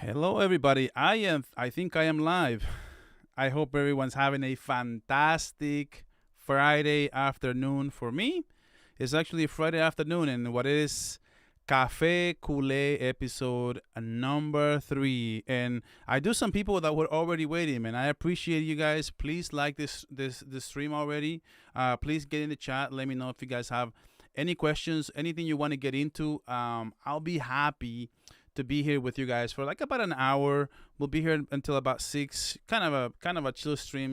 Hello, everybody. I think I am live. I hope everyone's having a fantastic Friday afternoon. For me, it's actually Friday afternoon, and what is Café Culé episode number 3. And I do some people that were already waiting, and I appreciate you guys. Please like this stream already. Please get in the chat. Let me know if you guys have any questions, anything you want to get into. I'll be happy to be here with you guys for like about an hour. We'll be here until about 6. Kind of a chill stream.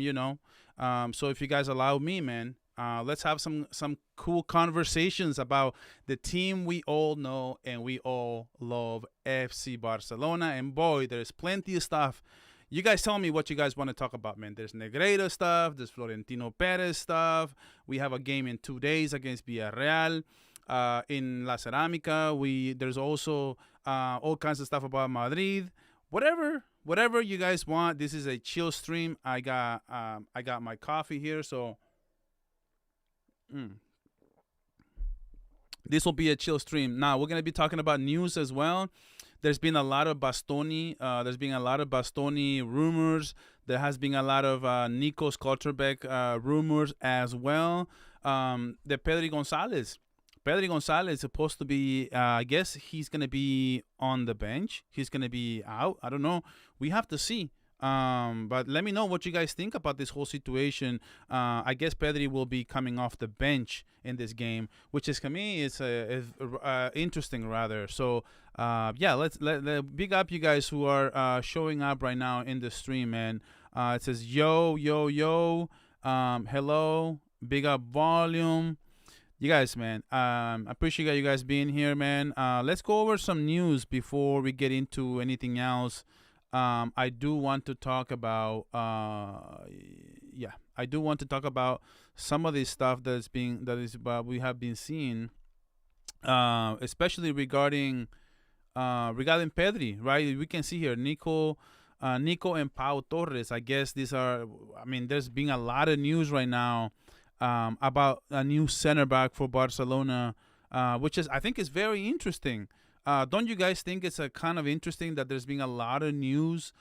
So if you guys allow me, man, let's have some cool conversations about the team we all know and we all love, FC Barcelona. And boy, there's plenty of stuff. You guys tell me what you guys want to talk about, man. There's Negreira stuff. There's Florentino Perez stuff. We have a game in 2 days against Villarreal. In La Ceramica, there's also all kinds of stuff about Madrid. Whatever you guys want. This is a chill stream. I got my coffee here, so this will be a chill stream. Now we're gonna be talking about news as well. There's been a lot of Bastoni. There's been a lot of Bastoni rumors. There has been a lot of Nico Schlotterbeck rumors as well. The Pedri Gonzalez. Pedri Gonzalez is supposed to be, I guess he's going to be on the bench. He's going to be out. I don't know. We have to see. But let me know what you guys think about this whole situation. I guess Pedri will be coming off the bench in this game, which is, to me, is interesting rather. So, yeah, let's big up you guys who are showing up right now in the stream, man. It says, yo, yo, yo, hello, big up volume. You guys, man, I appreciate you guys being here, man. Let's go over some news before we get into anything else. I do want to talk about, I do want to talk about some of this stuff we have been seeing, especially regarding Pedri, right? We can see here Nico and Pau Torres. I guess there's been a lot of news right now. About a new center back for Barcelona, which I think is very interesting. Don't you guys think it's a kind of interesting that there's been a lot of news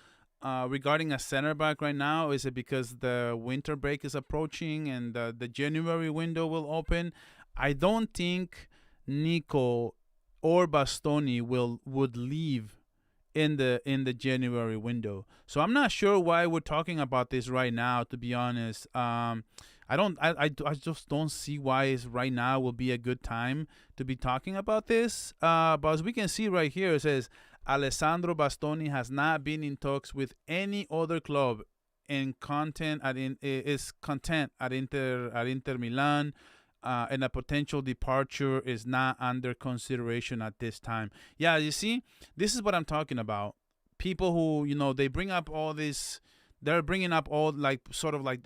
regarding a center back right now? Is it because the winter break is approaching and the January window will open? I don't think Nico or Bastoni would leave in the January window. So I'm not sure why we're talking about this right now, to be honest. I just don't see why right now will be a good time to be talking about this. But as we can see right here, it says Alessandro Bastoni has not been in talks with any other club and is content at Inter Milan. And a potential departure is not under consideration at this time. Yeah, you see, this is what I'm talking about. People who, they bring up all this. They're bringing up all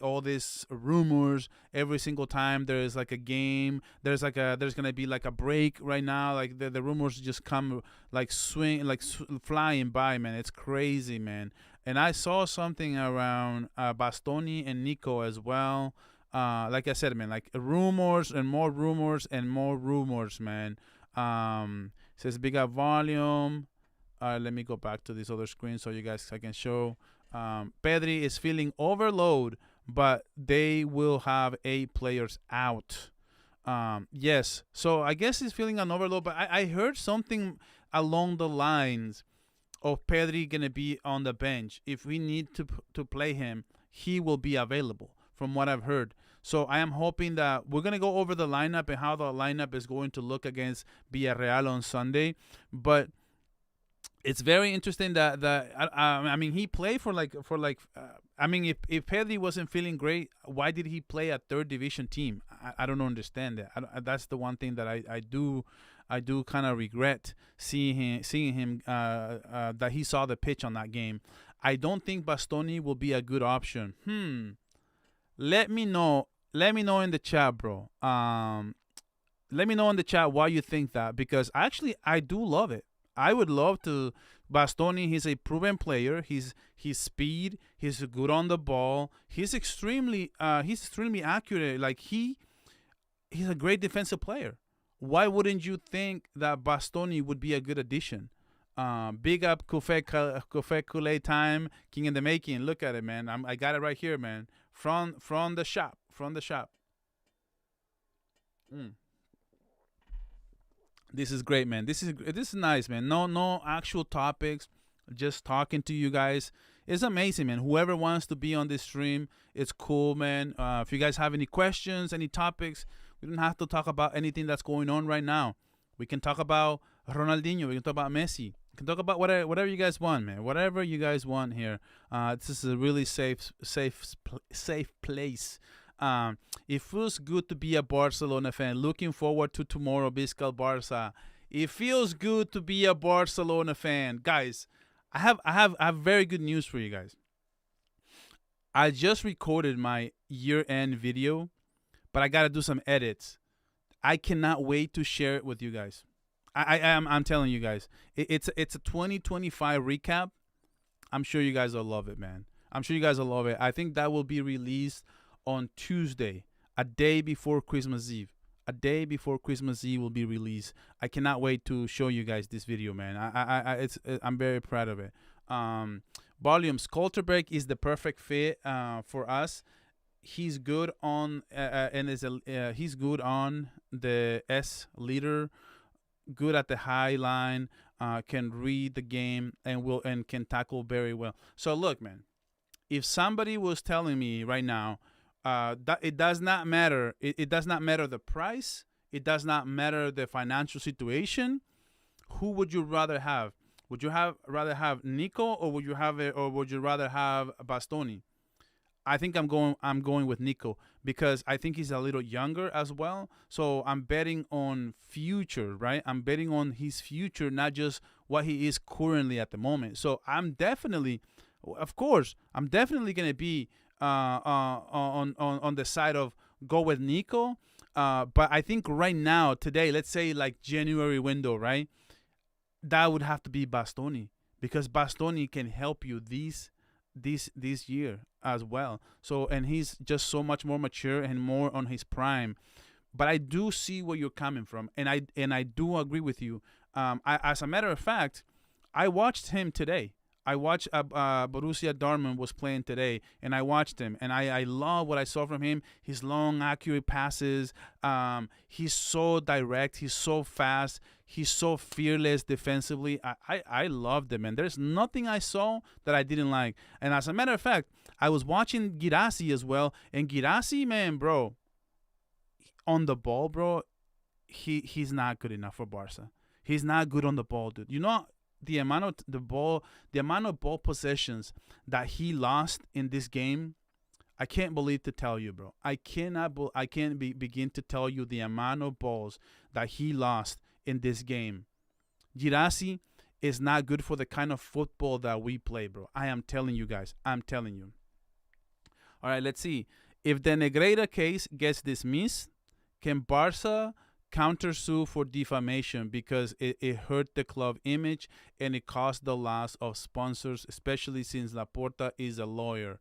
all these rumors every single time there's like a game. There's gonna be like a break right now. Like the rumors just come like flying by, man. It's crazy, man. And I saw something around Bastoni and Nico as well. Like I said, man, like rumors and more rumors and more rumors, man. Says big up volume. Let me go back to this other screen so I can show. Pedri is feeling overload, but they will have 8 players out. Yes, so I guess he's feeling an overload, but I heard something along the lines of Pedri gonna be on the bench. If we need to play him, he will be available, from what I've heard. So I am hoping that we're gonna go over the lineup and how the lineup is going to look against Villarreal on Sunday, but it's very interesting that he played for if Pedri wasn't feeling great, why did he play a third division team? I don't understand that. That's the one thing that I do kind of regret seeing him that he saw the pitch on that game. I don't think Bastoni will be a good option. Let me know in the chat, bro. Let me know in the chat why you think that, because actually I do love it. I would love to. Bastoni, he's a proven player. He's speed. He's good on the ball. He's extremely accurate. Like he's a great defensive player. Why wouldn't you think that Bastoni would be a good addition? Big up Café Culé time, king in the making. Look at it, man. I got it right here, man. From the shop, from the shop. Mm. This is great, man. This is nice, man. No actual topics, just talking to you guys. It's amazing, man. Whoever wants to be on this stream, it's cool, man. If you guys have any questions, any topics, we don't have to talk about anything that's going on right now. We can talk about Ronaldinho. We can talk about Messi. We can talk about whatever you guys want, man. Whatever you guys want here. This is a really safe place. It feels good to be a Barcelona fan. Looking forward to tomorrow, Biscal Barça. It feels good to be a Barcelona fan, guys. I have very good news for you guys. I just recorded my year-end video, but I gotta do some edits. I cannot wait to share it with you guys. I'm telling you guys, it's a 2025 recap. I'm sure you guys will love it, man. I'm sure you guys will love it. I think that will be released on Tuesday, a day before Christmas Eve. A day before Christmas Eve will be released. I cannot wait to show you guys this video, man. I'm very proud of it. Volume Sculterberg is the perfect fit for us. He's good on he's good on the S leader, good at the high line, can read the game and can tackle very well. So look, man, if somebody was telling me right now that it does not matter, it does not matter the price, it does not matter the financial situation, who would you rather have? Would you rather have Nico, or would you rather have Bastoni? I think I'm going with Nico because I think he's a little younger as well. So I'm betting on future, right? I'm betting on his future, not just what he is currently at the moment. So I'm definitely gonna be on the side of go with Nico. But I think right now, today, let's say like January window, right? That would have to be Bastoni because Bastoni can help you this year as well. So, and he's just so much more mature and more on his prime. But I do see where you're coming from, and I do agree with you. As a matter of fact, I watched him today. I watched Borussia Dortmund was playing today, and I watched him, and I love what I saw from him. His long, accurate passes. He's so direct. He's so fast. He's so fearless defensively. I loved him, and there's nothing I saw that I didn't like. And as a matter of fact, I was watching Girassi as well, and Girassi, man, bro, on the ball, bro, he's not good enough for Barca. He's not good on the ball, dude. You know the amount of ball possessions that he lost in this game. I can't believe to tell you, bro. I can't begin to tell you the amount of balls that he lost in this game. Girassi is not good for the kind of football that we play, bro. I am telling you guys. I'm telling you. All right, let's see. If the Negreira case gets dismissed, can Barca countersue for defamation because it hurt the club image and it caused the loss of sponsors, especially since Laporta is a lawyer?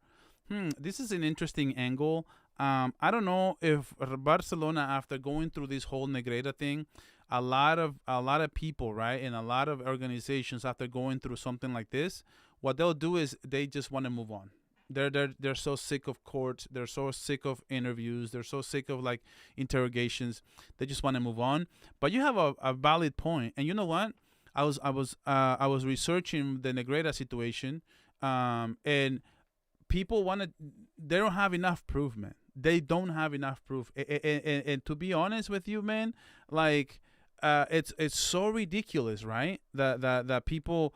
This is an interesting angle. I don't know if Barcelona, after going through this whole Negreira thing, a lot of people, right, and a lot of organizations, after going through something like this, what they'll do is they just want to move on. They're so sick of courts. They're so sick of interviews. They're so sick of like interrogations. They just want to move on. But you have a valid point. And you know what? I was researching the Negreira situation, and people they don't have enough proof, man. They don't have enough proof. And to be honest with you, man, like it's so ridiculous, right? That people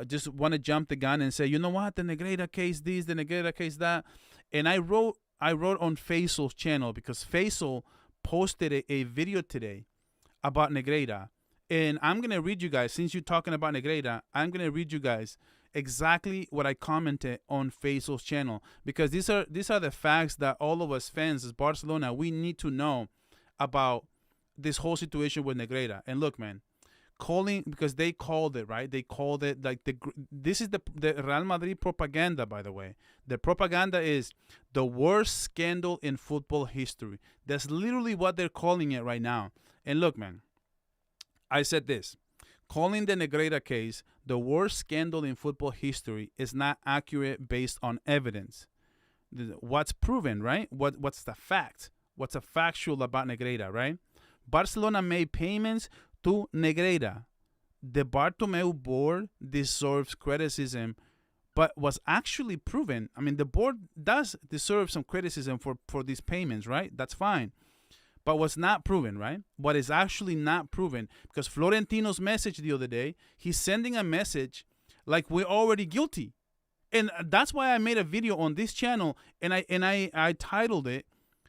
just want to jump the gun and say, you know what, the Negreira case this, the Negreira case that. And I wrote on Faisal's channel because Faisal posted a video today about Negreira. And I'm going to read you guys, since you're talking about Negreira, I'm going to read you guys exactly what I commented on Faisal's channel, because these are the facts that all of us fans as Barcelona, we need to know about this whole situation with Negreira. And look, man, because they called it, right? They called it like this is the Real Madrid propaganda, by the way. The propaganda is the worst scandal in football history. That's literally what they're calling it right now. And look, man, I said this. calling the Negreira case the worst scandal in football history is not accurate based on evidence. What's proven, right? What's the fact? What's a factual about Negreira, right? Barcelona made payments to Negreira. The Bartomeu board deserves criticism, but was actually proven. I mean, the board does deserve some criticism for these payments, right? That's fine. But what's not proven, right? What is actually not proven, because Florentino's message the other day, he's sending a message like we're already guilty. And that's why I made a video on this channel, and I titled it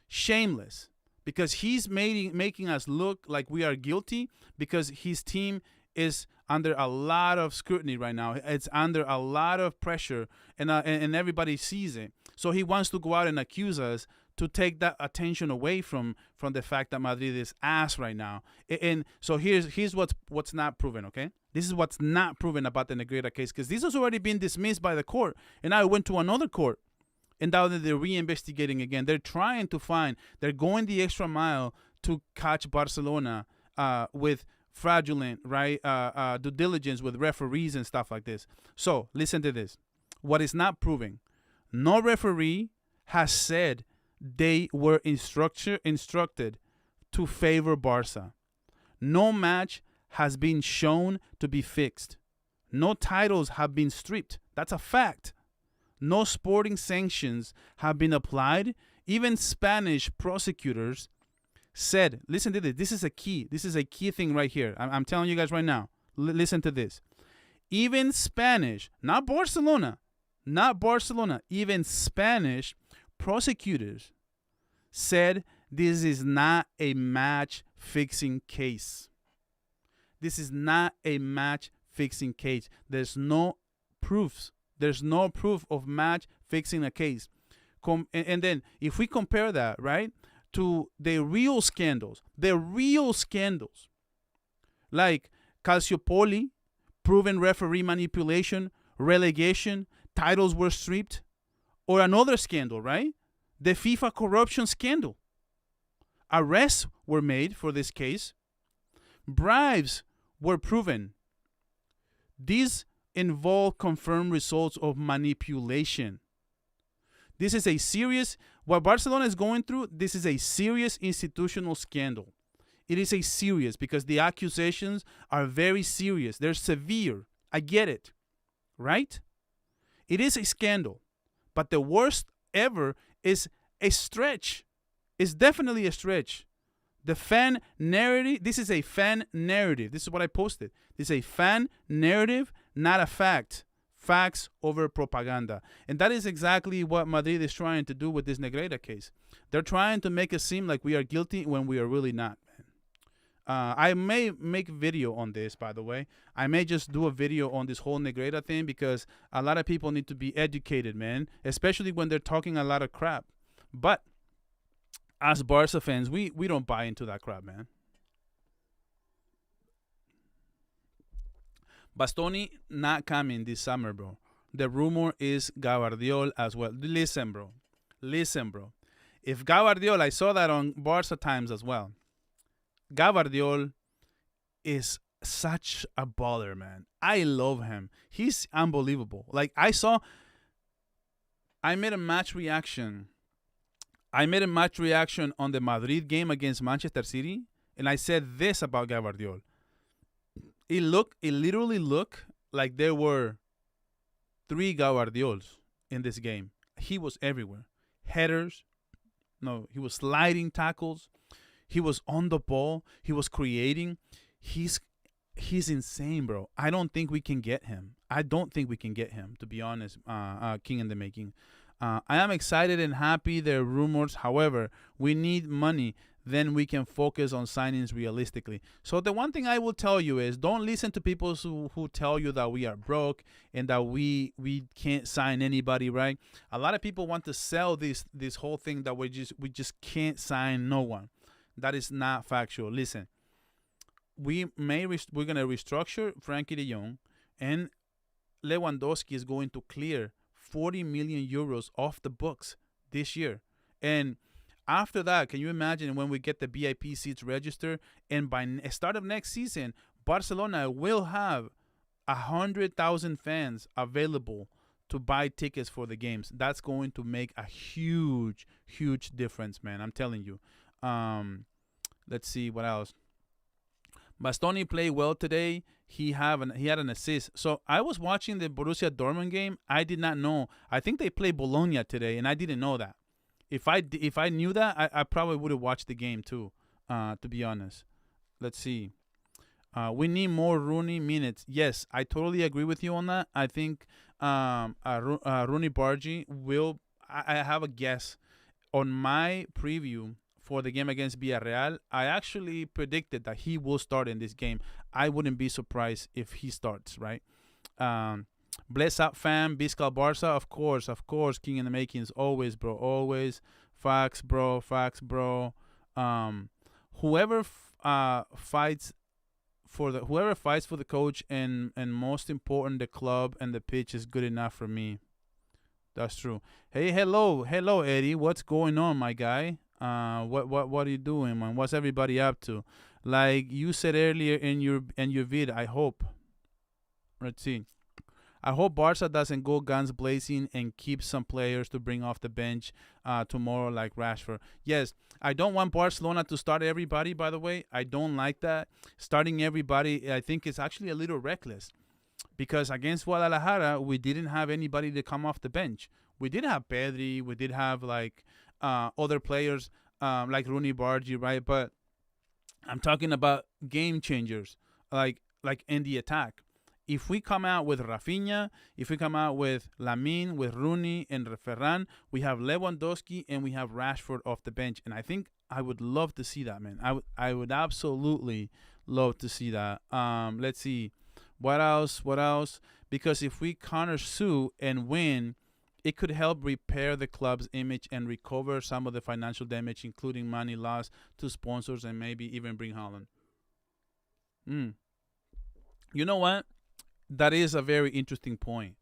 Shameless, because he's making us look like we are guilty because his team is under a lot of scrutiny right now. It's under a lot of pressure, and everybody sees it. So he wants to go out and accuse us to take that attention away from the fact that Madrid is ass right now. And so here's what's not proven, okay? This is what's not proven about the Negreira case, because this has already been dismissed by the court, and now it went to another court, and now they're reinvestigating again. They're trying to find, they're going the extra mile to catch Barcelona with fraudulent, right, due diligence with referees and stuff like this. So listen to this. What is not proven: no referee has said they were instructed to favor Barca. No match has been shown to be fixed. No titles have been stripped. That's a fact. No sporting sanctions have been applied. Even Spanish prosecutors said, listen to this. This is a key. This is a key thing right here. I'm telling you guys right now. Listen to this. Even Spanish, not Barcelona, even Spanish prosecutors said this is not a match-fixing case. This is not a match-fixing case. There's no proofs. There's no proof of match-fixing a case. And then if we compare that, right, to the real scandals, like Calciopoli, proven referee manipulation, relegation, titles were stripped, or another scandal, right? The FIFA corruption scandal. Arrests were made for this case. Bribes were proven. These involve confirmed results of manipulation. This is a serious, what Barcelona is going through, this is a serious institutional scandal. It is a serious, because the accusations are very serious. They're severe. I get it, right? It is a scandal, but the worst ever is a stretch. It's definitely a stretch. The fan narrative, this is a fan narrative. This is what I posted. This is a fan narrative, not a fact. Facts over propaganda. And that is exactly what Madrid is trying to do with this Negreira case. They're trying to make it seem like we are guilty when we are really not, man. I may make a video on this, by the way. I may just do a video on this whole Negreira thing, because a lot of people need to be educated, man, especially when they're talking a lot of crap. But as Barca fans, we don't buy into that crap, man. Bastoni not coming this summer, bro. The rumor is Gavardiol as well. Listen, bro. If Gavardiol, I saw that on Barca Times as well. Gavardiol is such a baller, man. I love him. He's unbelievable. Like, I made a match reaction. on the Madrid game against Manchester City, and I said this about Gavardiol. It literally looked like there were 3 Gavardiols in this game. He was everywhere. Headers. No, he was sliding tackles. He was on the ball. He was creating. He's insane, bro. I don't think we can get him. To be honest, king in the making. I am excited and happy there are rumors. However, we need money. Then we can focus on signings realistically. So the one thing I will tell you is, don't listen to people who tell you that we are broke and that we can't sign anybody, right? A lot of people want to sell this whole thing that we just can't sign no one. That is not factual. Listen, we're gonna restructure Frankie de Jong, and Lewandowski is going to clear 40 million euros off the books this year. And after that, can you imagine when we get the VIP seats registered, and by start of next season, Barcelona will have 100,000 fans available to buy tickets for the games. That's going to make a huge, huge difference, man. I'm telling you. Let's see what else. Bastoni played well today. He had an assist. So I was watching the Borussia Dortmund game. I did not know. I think they play Bologna today, and I didn't know that. If I knew that, I probably would have watched the game too. To be honest. Let's see. We need more Rooney minutes. Yes, I totally agree with you on that. I think Rooney Bargi will. I have a guess on my preview for the game against Villarreal. I actually predicted that he will start in this game. I wouldn't be surprised if he starts. Right. Bless up, fam. Biscal Barça, of course. King in the makings, always, bro, always. Facts, bro. Whoever fights for the coach and most important the club and the pitch is good enough for me. That's true. Hey, hello Eddie. What's going on, my guy? What are you doing, man? What's everybody up to? Like you said earlier in your vid, I hope. Let's see. I hope Barca doesn't go guns blazing and keep some players to bring off the bench tomorrow like Rashford. Yes, I don't want Barcelona to start everybody, by the way. I don't like that. Starting everybody, I think it's actually a little reckless because against Guadalajara, we didn't have anybody to come off the bench. We did have Pedri. We did have like other players like Rooney Bargi, right? But I'm talking about game changers like in the attack. If we come out with Rafinha, if we come out with Lamine, with Rooney and Ferran, we have Lewandowski and we have Rashford off the bench. And I think I would love to see that, man. I would absolutely love to see that. Let's see. What else? Because if we counter Sue and win, it could help repair the club's image and recover some of the financial damage, including money lost to sponsors and maybe even bring Haaland. You know what? That is a very interesting point.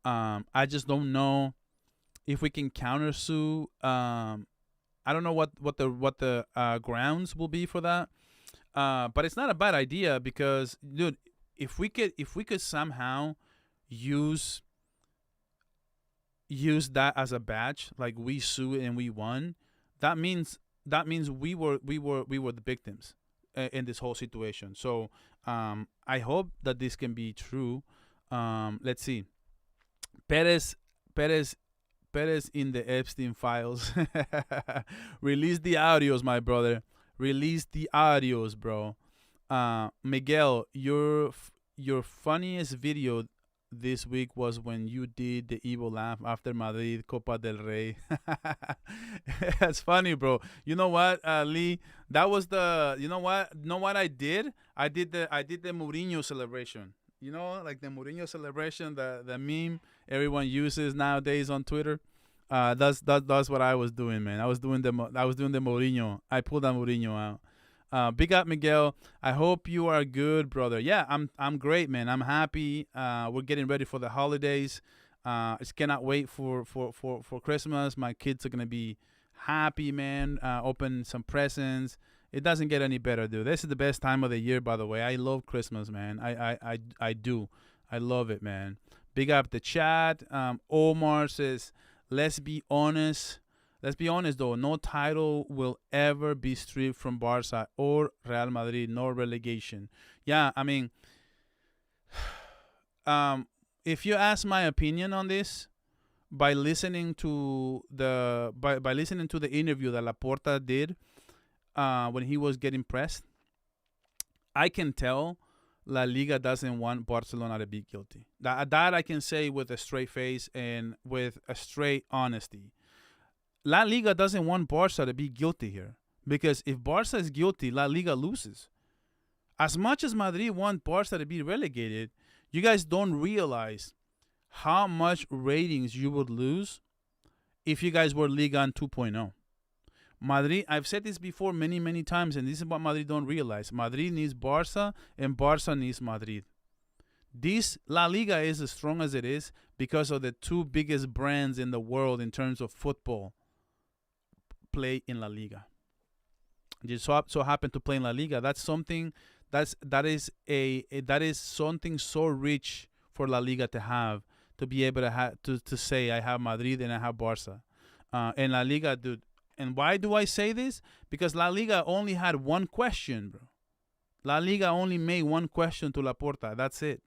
I just don't know if we can counter sue. I don't know what the grounds will be for that. But it's not a bad idea because, dude, if we could somehow use that as a badge, like we sued and we won, that means we were the victims in this whole situation. So I hope that this can be true. Let's see. Perez in the Epstein files. Release the audios, my brother. Release the audios, bro. Miguel, your funniest video this week was when you did the evil laugh after Madrid Copa del Rey. That's funny, bro. You know what, Lee? That was you know what I did? I did the Mourinho celebration. You know, like the Mourinho celebration, the meme everyone uses nowadays on Twitter. That's what I was doing, man. I was doing the Mourinho. I pulled that Mourinho out. Big up, Miguel. I hope you are good, brother. Yeah, I'm great, man. I'm happy. We're getting ready for the holidays. I just cannot wait for Christmas. My kids are gonna be happy, man. Open some presents. It doesn't get any better, dude. This is the best time of the year, by the way. I love Christmas, man. I do. I love it, man. Big up the chat. Omar says, let's be honest. Let's be honest, though. No title will ever be stripped from Barca or Real Madrid, no relegation. Yeah, I mean, if you ask my opinion on this, by listening to the interview that Laporta did when he was getting pressed, I can tell La Liga doesn't want Barcelona to be guilty. That I can say with a straight face and with a straight honesty. La Liga doesn't want Barca to be guilty here. Because if Barca is guilty, La Liga loses. As much as Madrid want Barca to be relegated, you guys don't realize how much ratings you would lose if you guys were Liga 2.0. Madrid, I've said this before many, many times, and this is what Madrid don't realize. Madrid needs Barca, and Barca needs Madrid. This La Liga is as strong as it is because of the two biggest brands in the world in terms of football play in La Liga. Just so happen to play in La Liga. That's something that is something so rich for La Liga to have, to be able to to say I have Madrid and I have Barca, and La Liga, dude. And why do I say this? Because La Liga only had one question, bro. La Liga only made one question to Laporta. That's it.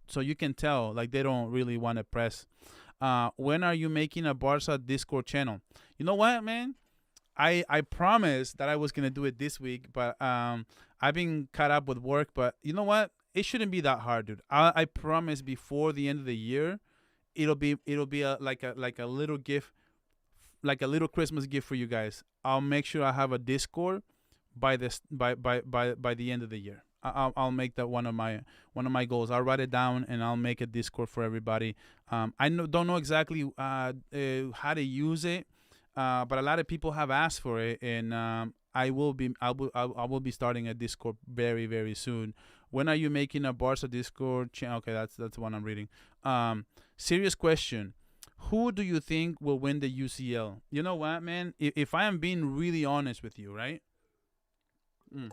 So you can tell, like, they don't really want to press. When are you making a Barca Discord channel? You know what, man? I promised that I was gonna do it this week, but I've been caught up with work. But you know what? It shouldn't be that hard, dude. I promise before the end of the year, it'll be like a little gift, like a little Christmas gift for you guys. I'll make sure I have a Discord by this by the end of the year. I'll make that one of my goals. I'll write it down and I'll make a Discord for everybody. Don't know exactly how to use it, but a lot of people have asked for it, and I will be starting a Discord very, very soon. When are you making a Barca Discord channel? Okay, that's the one I'm reading. Serious question. Who do you think will win the UCL? You know what, man? If I am being really honest with you, right? Mm.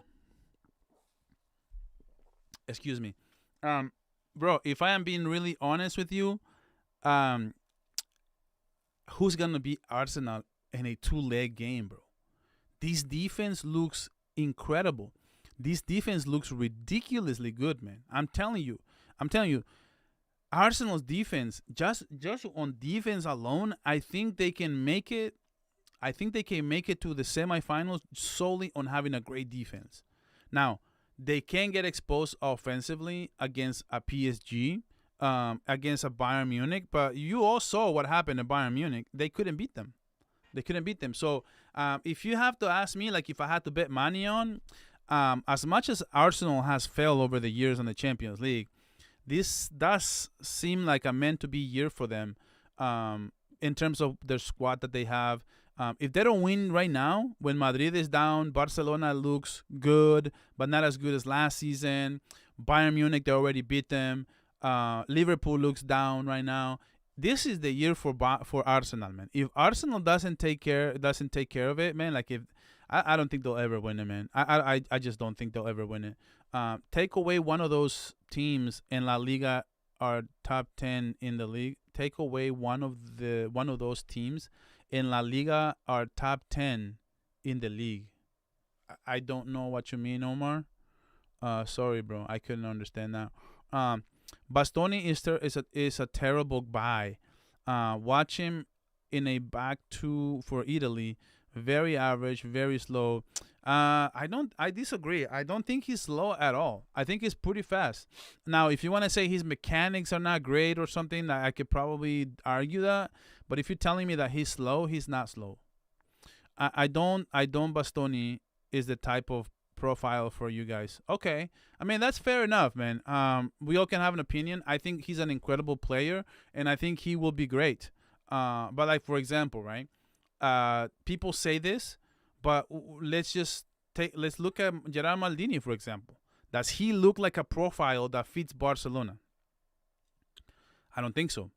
Excuse me. Bro, if I am being really honest with you, um, who's gonna beat Arsenal in a two-leg game, bro? This defense looks incredible. This defense looks ridiculously good, man. I'm telling you. Arsenal's defense, just on defense alone, I think they can make it. I think they can make it to the semifinals solely on having a great defense. Now, they can get exposed offensively against a PSG, against a Bayern Munich, but you all saw what happened at Bayern Munich. They couldn't beat them. So if you have to ask me, like if I had to bet money on, as much as Arsenal has failed over the years in the Champions League, this does seem like a meant to be year for them, in terms of their squad that they have. If they don't win right now, when Madrid is down, Barcelona looks good, but not as good as last season. Bayern Munich, they already beat them. Liverpool looks down right now. This is the year for Arsenal, man. If Arsenal doesn't take care of it, man, like if I don't think they'll ever win it, man. I just don't think they'll ever win it. Take away one of those teams in La Liga are top 10 in the league. Take away one of those teams in La Liga are top 10 in the league. I don't know what you mean, Omar. Sorry, bro. I couldn't understand that. Bastoni is a terrible buy. Watch him in a back two for Italy. Very average, very slow. I disagree. I don't think he's slow at all. I think he's pretty fast. Now, if you want to say his mechanics are not great or something, I could probably argue that. But if you're telling me that he's slow, he's not slow. I don't Bastoni is the type of profile for you guys. Okay. I mean, that's fair enough, man. We all can have an opinion. I think he's an incredible player, and I think he will be great. But like, for example, right? People say this, but let's look at Gerard Maldini, for example. Does he look like a profile that fits Barcelona? I don't think so.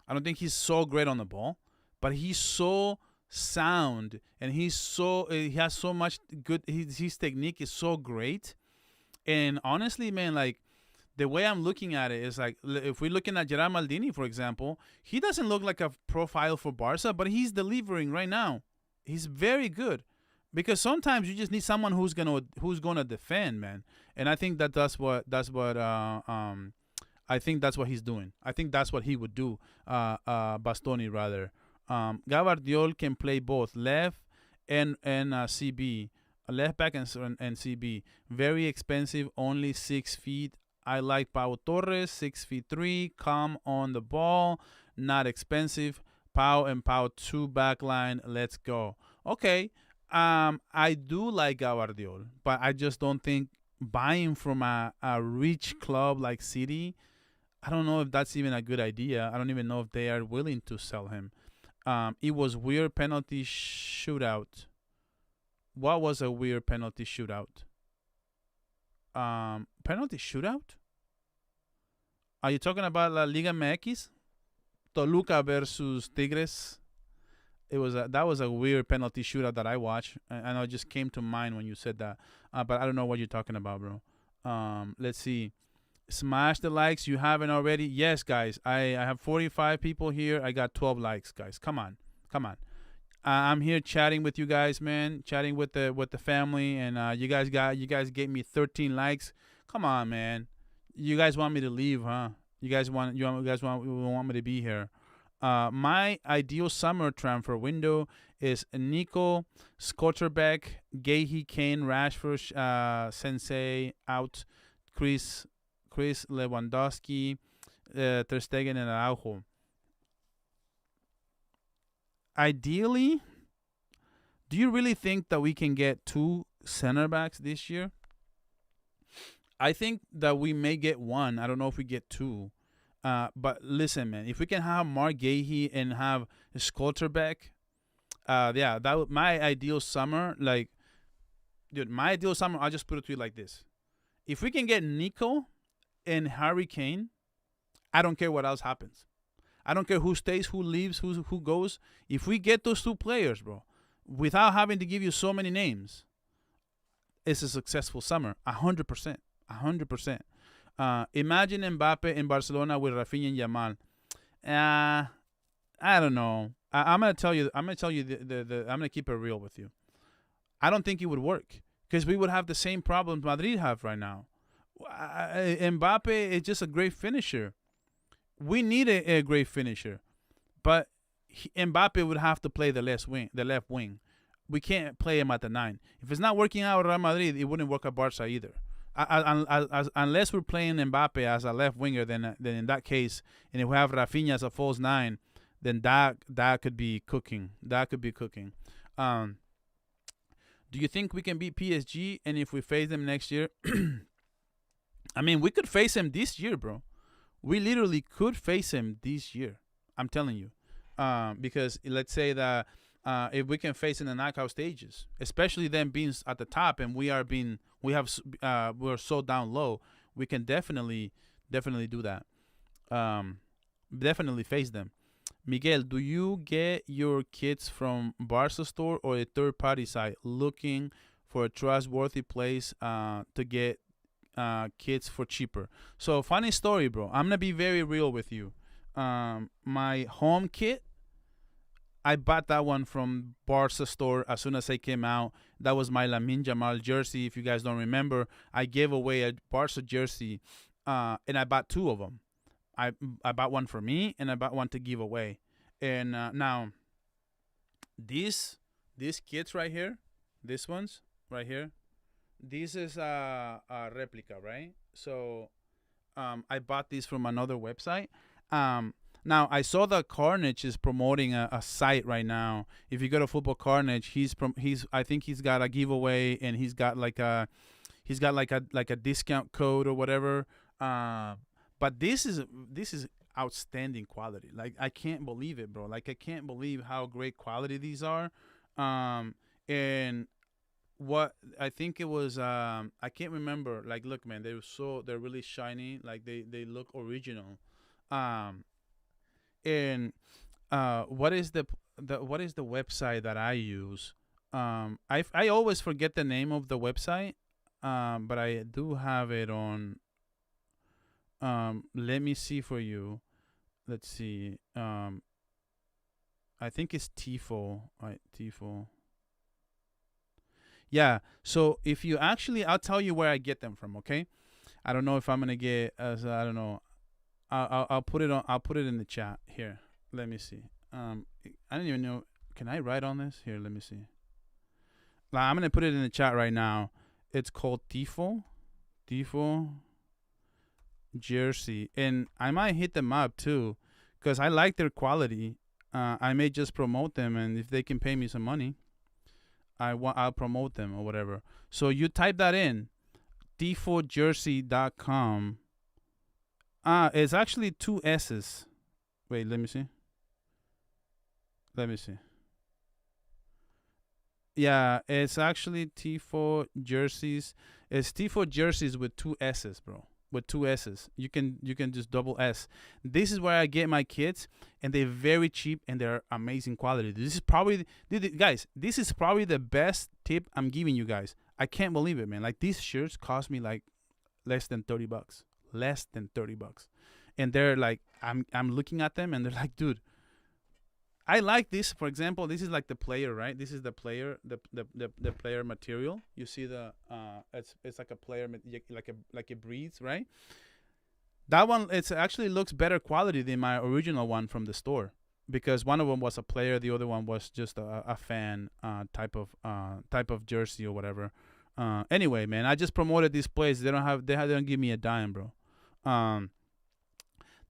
I don't think he's so great on the ball, but he's so sound, and he has so much good. His technique is so great, and honestly, man, like the way I'm looking at it is like, if we're looking at Gerard Maldini, for example, he doesn't look like a profile for Barca, but he's delivering right now. He's very good, because sometimes you just need someone who's gonna defend, man. And I think that's what I think that's what he's doing. I think that's what he would do. Bastoni rather. Gavardiol can play both left and CB, left back and CB. Very expensive, only 6 feet. I like Pau Torres, 6'3", calm on the ball, not expensive. Pau and Pau 2 back line. Let's go. Okay. I do like Gavardiol, but I just don't think buying from a rich club like City, I don't know if that's even a good idea. I don't even know if they are willing to sell him. It was weird penalty shootout. What was a weird penalty shootout? Penalty shootout? Are you talking about La Liga MX? Toluca versus Tigres. That was a weird penalty shootout that I watched. I know it just came to mind when you said that. But I don't know what you're talking about, bro. Let's see. Smash the likes. You haven't already. Yes, guys. I have 45 people here. I got 12 likes, guys. Come on. Come on. I'm here chatting with you guys, man. Chatting with the family, and you guys gave me 13 likes. Come on, man. You guys want me to leave, huh? You guys want me to be here. My ideal summer transfer window is Nico, Skotterbeck, Gahey, Kane, Rashford, Sensei out, Chris, Lewandowski, Ter Stegen, and Araujo. Ideally, do you really think that we can get two center backs this year? I think that we may get one. I don't know if we get two. But listen, man, if we can have Mark Gahey and have Skolterbeck, yeah, my ideal summer. Like, dude, my ideal summer. I'll just put it to you like this: if we can get Nico and Harry Kane, I don't care what else happens. I don't care who stays, who leaves, who goes. If we get those two players, bro, without having to give you so many names, it's a successful summer. 100%. 100%. Imagine Mbappe in Barcelona with Rafinha and Yamal. I don't know. I'm gonna tell you. I'm gonna keep it real with you. I don't think it would work because we would have the same problems Madrid have right now. Mbappe is just a great finisher. We need a great finisher, but Mbappe would have to play the left wing. We can't play him at the 9. If it's not working out at Real Madrid, it wouldn't work at Barca either. Unless we're playing Mbappe as a left winger, then in that case, and if we have Rafinha as a false 9, then that could be cooking. That could be cooking. Do you think we can beat PSG? And if we face them next year, I mean, we could face them this year, bro. We literally could face him this year. I'm telling you, because let's say that if we can face in the knockout stages, especially them being at the top, and we're so down low, we can definitely do that. Definitely face them. Miguel, do you get your kits from Barca store or a third party site looking for a trustworthy place to get kits for cheaper? So funny story, bro. I'm gonna be very real with you. My home kit, I bought that one from Barca store as soon as I came out. That was my Lamine Jamal jersey. If you guys don't remember, I gave away a Barca jersey, and I bought two of them. I bought one for me, and I bought one to give away. And now, these kits right here, these ones right here, this is a replica, right? So I bought these from another website. Now I saw that Carnage is promoting a site right now. If you go to Football Carnage, I think he's got a giveaway, and he's got like a discount code or whatever. But this is outstanding quality. Like, I can't believe it, bro. Like, I can't believe how great quality these are. And what I think it was, I can't remember. Like, look, man, they're really shiny. Like, they look original. And what is the website that I use? I always forget the name of the website. But I do have it on. Let me see for you. Let's see. I think it's Tifo. Right, Tifo. Yeah. So if you actually, I'll tell you where I get them from. Okay. I don't know if I'm gonna get. I don't know. I'll put it on. I'll put it in the chat here. Let me see. I don't even know. Can I write on this? Here, let me see. I'm gonna put it in the chat right now. It's called Tifo. Tifo jersey, and I might hit them up too, because I like their quality. I may just promote them, and if they can pay me some money, I'll promote them or whatever. So you type that in, tifojersey.com. It's actually 2 S's. Wait, let me see. Yeah, it's actually Tifo jerseys. It's Tifo jerseys with 2 S's, bro. With 2 S's. You can just double S. This is where I get my kits, and they're very cheap, and they're amazing quality. This is probably, guys, this is probably the best tip I'm giving you guys. I can't believe it, man. Like, these shirts cost me like less than $30. Less than $30. And they're like, I'm looking at them and they're like, dude, I like this. For example, this is like the player, right? This is the player, the player material. You see the it's like a player, like it breathes, right? That one, it's actually looks better quality than my original one from the store, because one of them was a player, the other one was just a fan type of jersey or whatever. Anyway, man, I just promoted this place. They don't give me a dime, bro.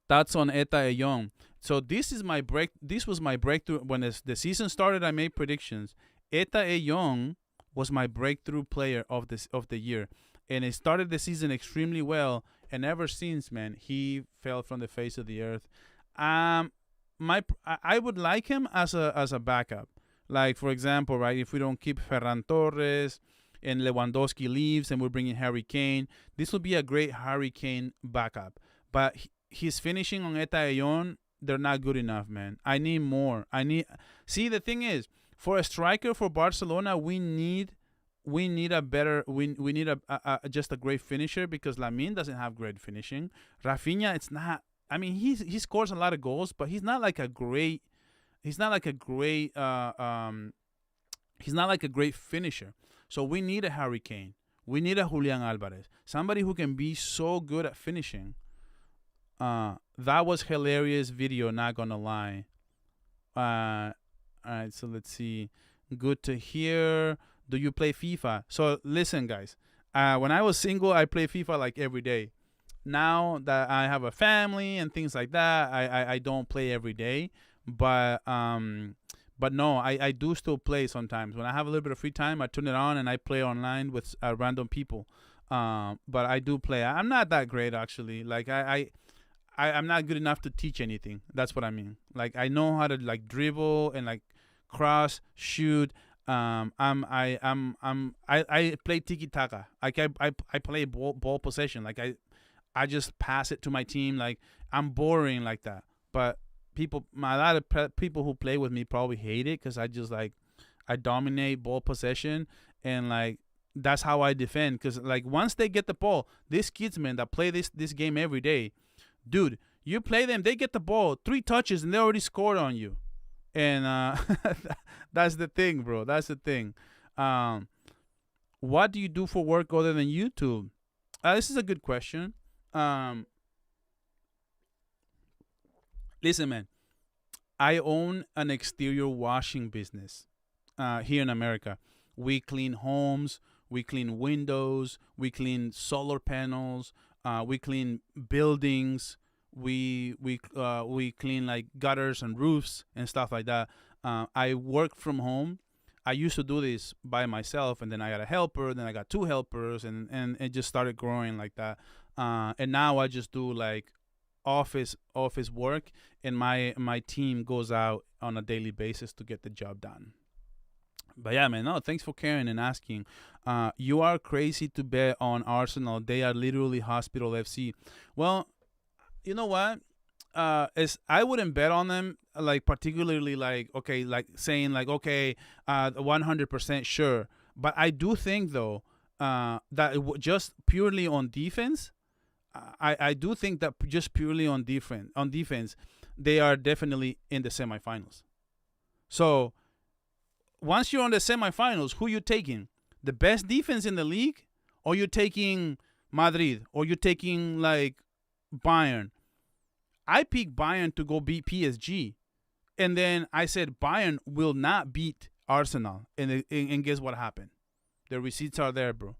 That's on Eta Young. So this is my break. This was my breakthrough when the season started. I made predictions. Eta Young was my breakthrough player of the year, and it started the season extremely well. And ever since, man, he fell from the face of the earth. I would like him as a backup. Like, for example, right, if we don't keep Ferran Torres and Lewandowski leaves and we're bringing Harry Kane, this would be a great Harry Kane backup. But his finishing on Eta Ayon, they're not good enough, man. I need more. See, the thing is, for a striker for Barcelona, we need a better, we need just a great finisher, because Lamine doesn't have great finishing. Rafinha, it's not. I mean, he scores a lot of goals, but he's not like a great finisher. So we need a Harry Kane. We need a Julian Alvarez. Somebody who can be so good at finishing. That was hilarious video, not gonna lie. All right, so let's see. Good to hear. Do you play FIFA? So listen, guys. When I was single, I played FIFA like every day. Now that I have a family and things like that, I don't play every day. But no, I do still play sometimes. When I have a little bit of free time, I turn it on and I play online with random people. But I do play. I'm not that great, actually. Like I'm not good enough to teach anything. That's what I mean. Like, I know how to like dribble and like cross, shoot. I play tiki taka. Like I play ball possession. Like I just pass it to my team. Like, I'm boring like that. But a lot of people who play with me probably hate it, because I dominate ball possession, and like that's how I defend. Because like once they get the ball, these kids, man, that play this game every day, dude, you play them, they get the ball 3 touches and they already scored on you. And that's the thing, bro. That's the thing. What do you do for work other than YouTube? This is a good question. Listen, man, I own an exterior washing business here in America. We clean homes, we clean windows, we clean solar panels, we clean buildings, we clean like gutters and roofs and stuff like that. I work from home. I used to do this by myself, and then I got a helper, then I got 2 helpers, and it just started growing like that. And now I just do like office work, and my team goes out on a daily basis to get the job done. But yeah, man, no, thanks for caring and asking. You are crazy to bet on Arsenal. They are literally hospital FC. Well, you know what? I wouldn't bet on them, like particularly like, okay, like saying like, okay, 100% sure. But I do think though, that just purely on defense, I do think that just purely on defense, they are definitely in the semifinals. So once you're on the semifinals, who you taking? The best defense in the league, or you're taking Madrid, or you're taking like Bayern? I picked Bayern to go beat PSG, and then I said Bayern will not beat Arsenal, and guess what happened? The receipts are there, bro.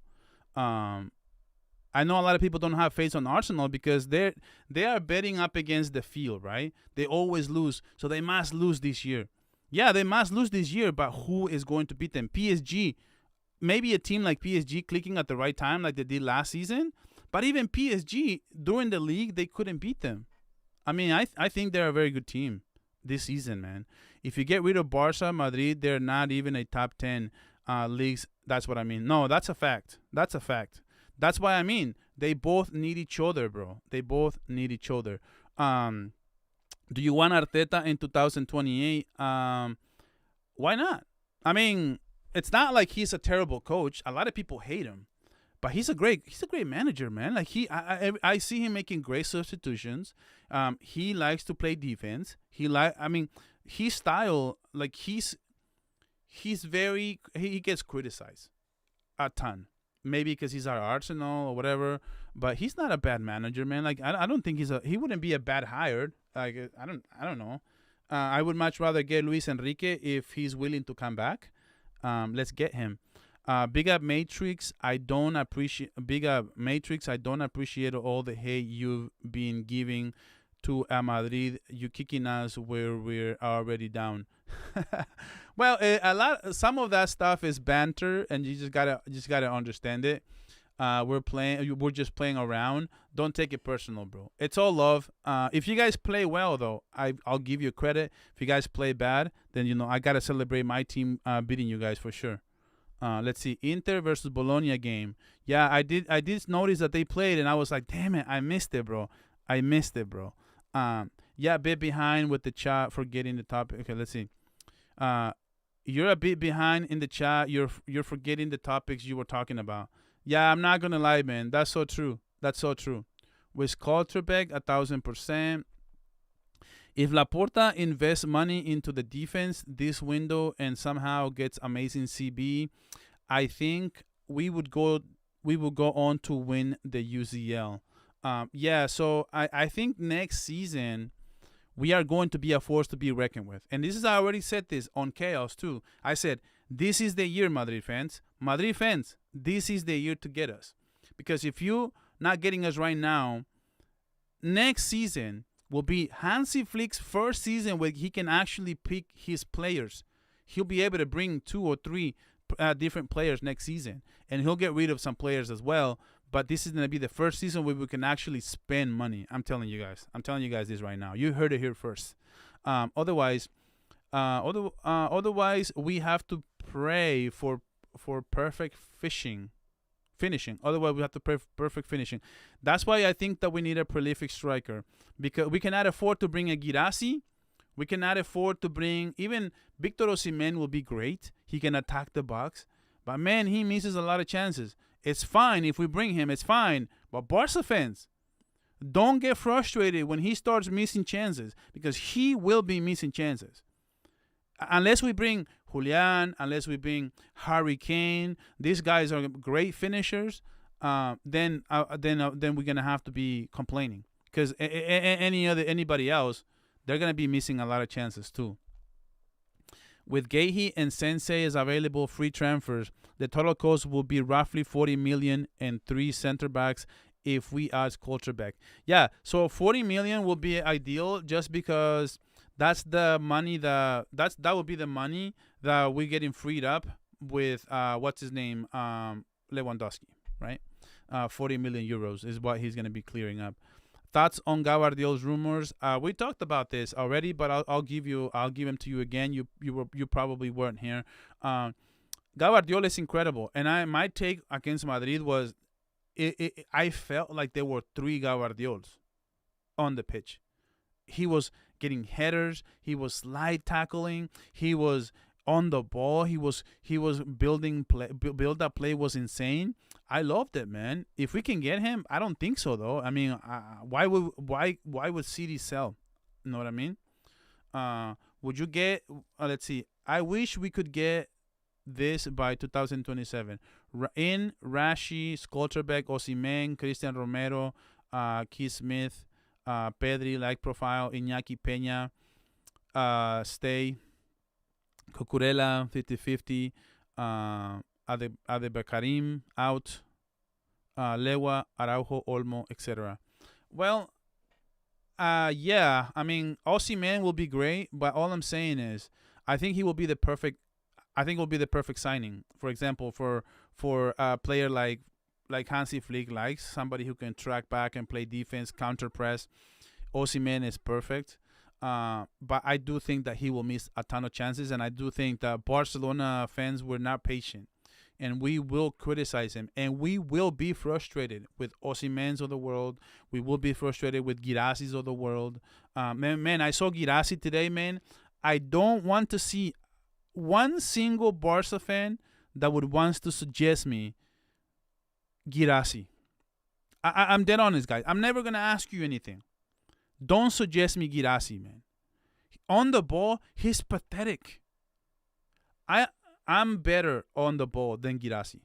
I know a lot of people don't have faith on Arsenal because they are betting up against the field, right? They always lose, so they must lose this year. Yeah, they must lose this year, but who is going to beat them? PSG. Maybe a team like PSG clicking at the right time like they did last season, but even PSG, during the league, they couldn't beat them. I mean, I think they're a very good team this season, man. If you get rid of Barca, Madrid, they're not even a top 10 leagues. That's what I mean. No, that's a fact. That's a fact. That's why I mean, they both need each other, bro. They both need each other. Do you want Arteta in 2028? Why not? I mean, it's not like he's a terrible coach. A lot of people hate him. But he's a great manager, man. Like I see him making great substitutions. He likes to play defense. I mean, his style, like he gets criticized a ton. Maybe because he's our Arsenal or whatever, but he's not a bad manager, man. Like I don't think he wouldn't be a bad hired. Like I don't know. I would much rather get Luis Enrique if he's willing to come back. Let's get him. Big up Matrix. I don't appreciate all the hate you've been giving to Madrid. You kicking us where we're already down. Well, some of that stuff is banter, and you just gotta understand it. We're just playing around. Don't take it personal, bro. It's all love. If you guys play well, though, I'll give you credit. If you guys play bad, then I gotta celebrate my team beating you guys for sure. Let's see, Inter versus Bologna game. Yeah, I did notice that they played, and I was like, damn it, I missed it, bro. Yeah, a bit behind with the chat for getting the topic. Okay, let's see. You're a bit behind in the chat. You're forgetting the topics you were talking about. Yeah, I'm not gonna lie, man. That's so true. With Schlotterbeck, 1,000%. If Laporta invests money into the defense this window and somehow gets amazing CB, I think we will go on to win the UCL. Yeah, so I think next season we are going to be a force to be reckoned with. And I already said this on Chaos too. I said, this is the year, Madrid fans. This is the year to get us. Because if you're not getting us right now, next season will be Hansi Flick's first season where he can actually pick his players. He'll be able to bring 2 or 3 different players next season. And he'll get rid of some players as well. But this is going to be the first season where we can actually spend money. I'm telling you guys this right now. You heard it here first. Otherwise, we have to pray for perfect finishing. Otherwise, we have to pray for perfect finishing. That's why I think that we need a prolific striker, because we cannot afford to bring a Girassi. We cannot afford to bring even Victor Osimhen. Will be great. He can attack the box, but man, he misses a lot of chances. It's fine if we bring him. It's fine. But Barca fans, don't get frustrated when he starts missing chances, because he will be missing chances. Unless we bring Julian, unless we bring Harry Kane, these guys are great finishers, then we're going to have to be complaining. Because anybody else, they're going to be missing a lot of chances too. With Gehi and Sensei as available free transfers, the total cost will be roughly 40 million and 3 center backs if we add Schlotterbeck. Yeah, so 40 million will be ideal, just because that's the money that would be the money that we're getting freed up with what's his name, Lewandowski, right? 40 million euros is what he's going to be clearing up. Thoughts on Gavardiol's rumors? We talked about this already, but I'll give them to you again. You probably weren't here. Gavardiol is incredible, and my take against Madrid was I felt like there were 3 Gavardiols on the pitch. He was getting headers. He was slide tackling. He was on the ball. He was building play. Build up play was insane. I loved it, man. If we can get him, I don't think so though. I mean, why would City sell? You know what I mean? Would you get? Let's see. I wish we could get this by 2027. In Rashi, Schlotterbeck, Osimhen, Christian Romero, Keith Smith, Pedri, like profile, Iñaki Peña, Stay, Cucurella, 50-50, Adebakarim, out, Lewa, Araujo, Olmo, etc. Well, yeah, I mean, Osimhen will be great, but all I'm saying is I think he will be the perfect signing. For example, for a player like Hansi Flick likes, somebody who can track back and play defense, counter press. Osimhen is perfect. But I do think that he will miss a ton of chances, and I do think that Barcelona fans were not patient, and we will criticize him, and we will be frustrated with Osimhen's of the world. We will be frustrated with Girassi's of the world. Man, I saw Girassi today, man. I don't want to see one single Barca fan that would want to suggest me Girassi. I'm dead honest, guys. I'm never gonna ask you anything. Don't suggest me Girassi, man. On the ball, he's pathetic. I I'm better on the ball than Girassi.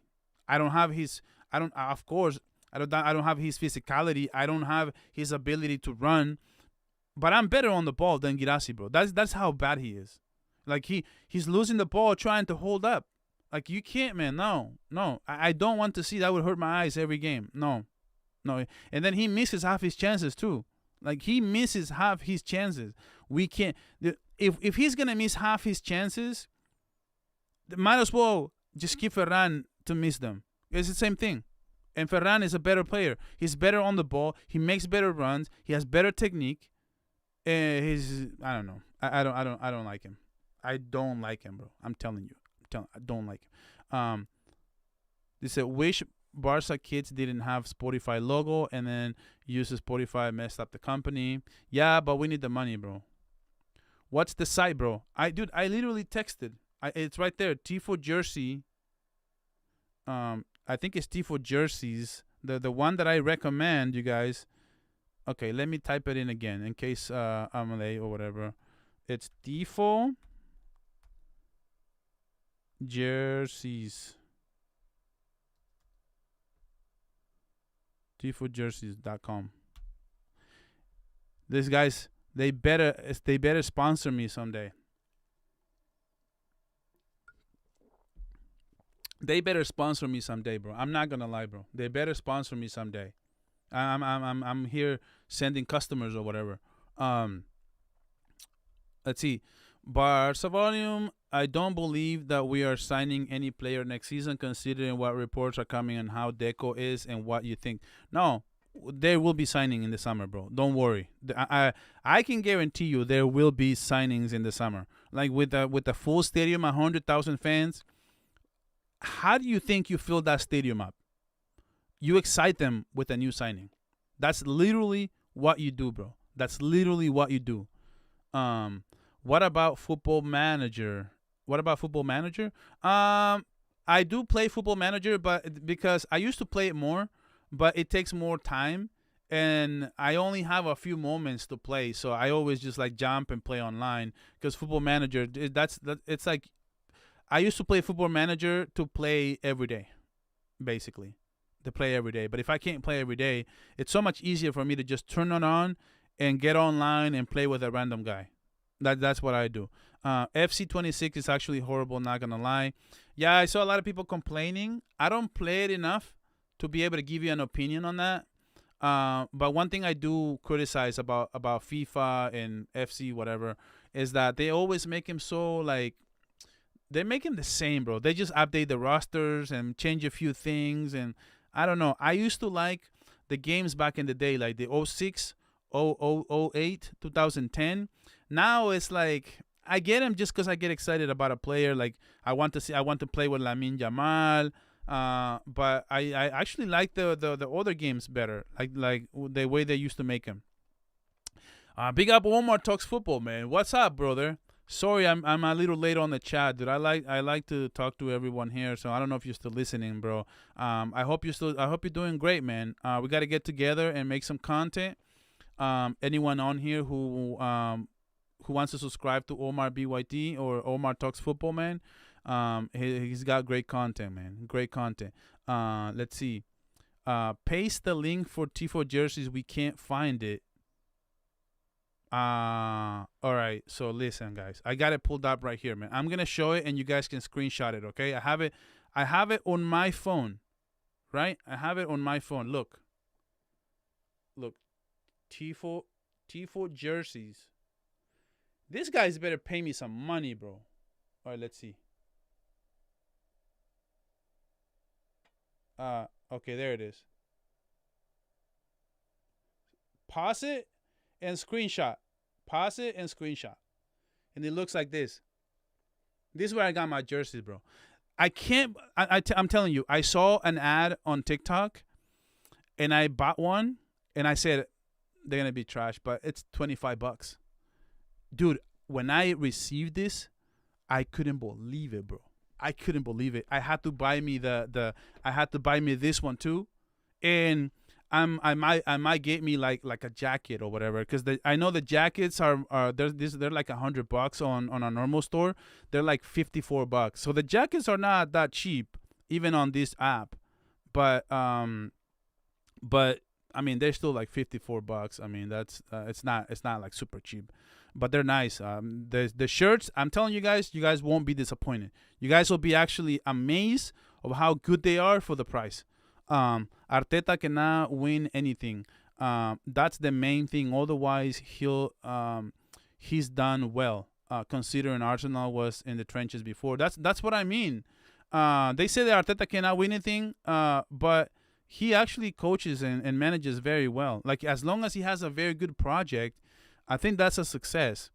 I don't have his. I don't. Of course, I don't. I don't have his physicality. I don't have his ability to run. But I'm better on the ball than Girassi, bro. That's how bad he is. Like he's losing the ball trying to hold up. Like you can't, man. No, no. I don't want to see that. Would hurt my eyes every game. No, no. And then he misses half his chances too. Like he misses half his chances. We can't. If he's gonna miss half his chances, might as well just keep Ferran to miss them. It's the same thing. And Ferran is a better player. He's better on the ball. He makes better runs. He has better technique. He's I don't know. I don't like him. I don't like him, bro. I'm telling you. I don't like him. They said wish Barca kids didn't have Spotify logo and then use the Spotify messed up the company. Yeah, but we need the money, bro. What's the site, bro? I literally texted. It's right there. Tifo Jersey. I think it's Tifo Jerseys. The one that I recommend, you guys. Okay, let me type it in again in case I'm late or whatever. It's Tifo Jerseys. TifoJerseys.com. These guys, they better sponsor me someday. They better sponsor me someday, bro. I'm not gonna lie, bro. They better sponsor me someday. I'm here sending customers or whatever. Let's see. Barca volume. I don't believe that we are signing any player next season, considering what reports are coming and how Deco is and what you think. No, they will be signing in the summer, bro. Don't worry. I can guarantee you there will be signings in the summer. Like with the full stadium, 100,000 fans. How do you think you fill that stadium up? You excite them with a new signing. That's literally what you do, bro. That's literally what you do. What about Football Manager? I do play Football Manager, but because I used to play it more, but it takes more time, and I only have a few moments to play, so I always just like jump and play online because Football Manager. It's like I used to play Football Manager to play every day, basically, to play every day. But if I can't play every day, it's so much easier for me to just turn it on and get online and play with a random guy. That's what I do. FC26 is actually horrible, not gonna lie. Yeah, I saw a lot of people complaining. I don't play it enough to be able to give you an opinion on that. But one thing I do criticize about FIFA and FC whatever is that they always make him so like they make him the same, bro. They just update the rosters and change a few things, and I don't know. I used to like the games back in the day, like the 06, 08, 2010. Now it's like I get him just because I get excited about a player. Like I want to play with Lamine Yamal. But I actually like the other games better. Like the way they used to make him. Big up Omar Talks Football, man. What's up, brother? Sorry, I'm a little late on the chat, dude. I like to talk to everyone here, so I don't know if you're still listening, bro. I hope you're doing great, man. We got to get together and make some content. Anyone on here who wants to subscribe to Omar BYT or Omar Talks Football, man, he's got great content, man. Great content. Let's see. Paste the link for Tifo jerseys. We can't find it. All right. So listen, guys. I got it pulled up right here, man. I'm gonna show it, and you guys can screenshot it. Okay. I have it on my phone. Right. I have it on my phone. Look. Tifo jerseys. This guy's better pay me some money, bro. All right, let's see. Okay, there it is. Pause it and screenshot. Pause it and screenshot. And it looks like this. This is where I got my jerseys, bro. I'm telling you, I saw an ad on TikTok and I bought one and I said they're going to be trash, but it's $25. Dude, when I received this, I couldn't believe it, bro. I couldn't believe it. I had to buy me I had to buy me this one too, and I might get me like a jacket or whatever, because I know the jackets are they're like $100 on a normal store. They're like $54, so the jackets are not that cheap even on this app, but I mean they're still like $54. I mean that's it's not like super cheap, but they're nice. The shirts, I'm telling you guys won't be disappointed. You guys will be actually amazed of how good they are for the price. Arteta cannot win anything. That's the main thing. Otherwise, he's done well. Considering Arsenal was in the trenches before. That's what I mean. They say that Arteta cannot win anything, but he actually coaches and manages very well. Like as long as he has a very good project, I think that's a success.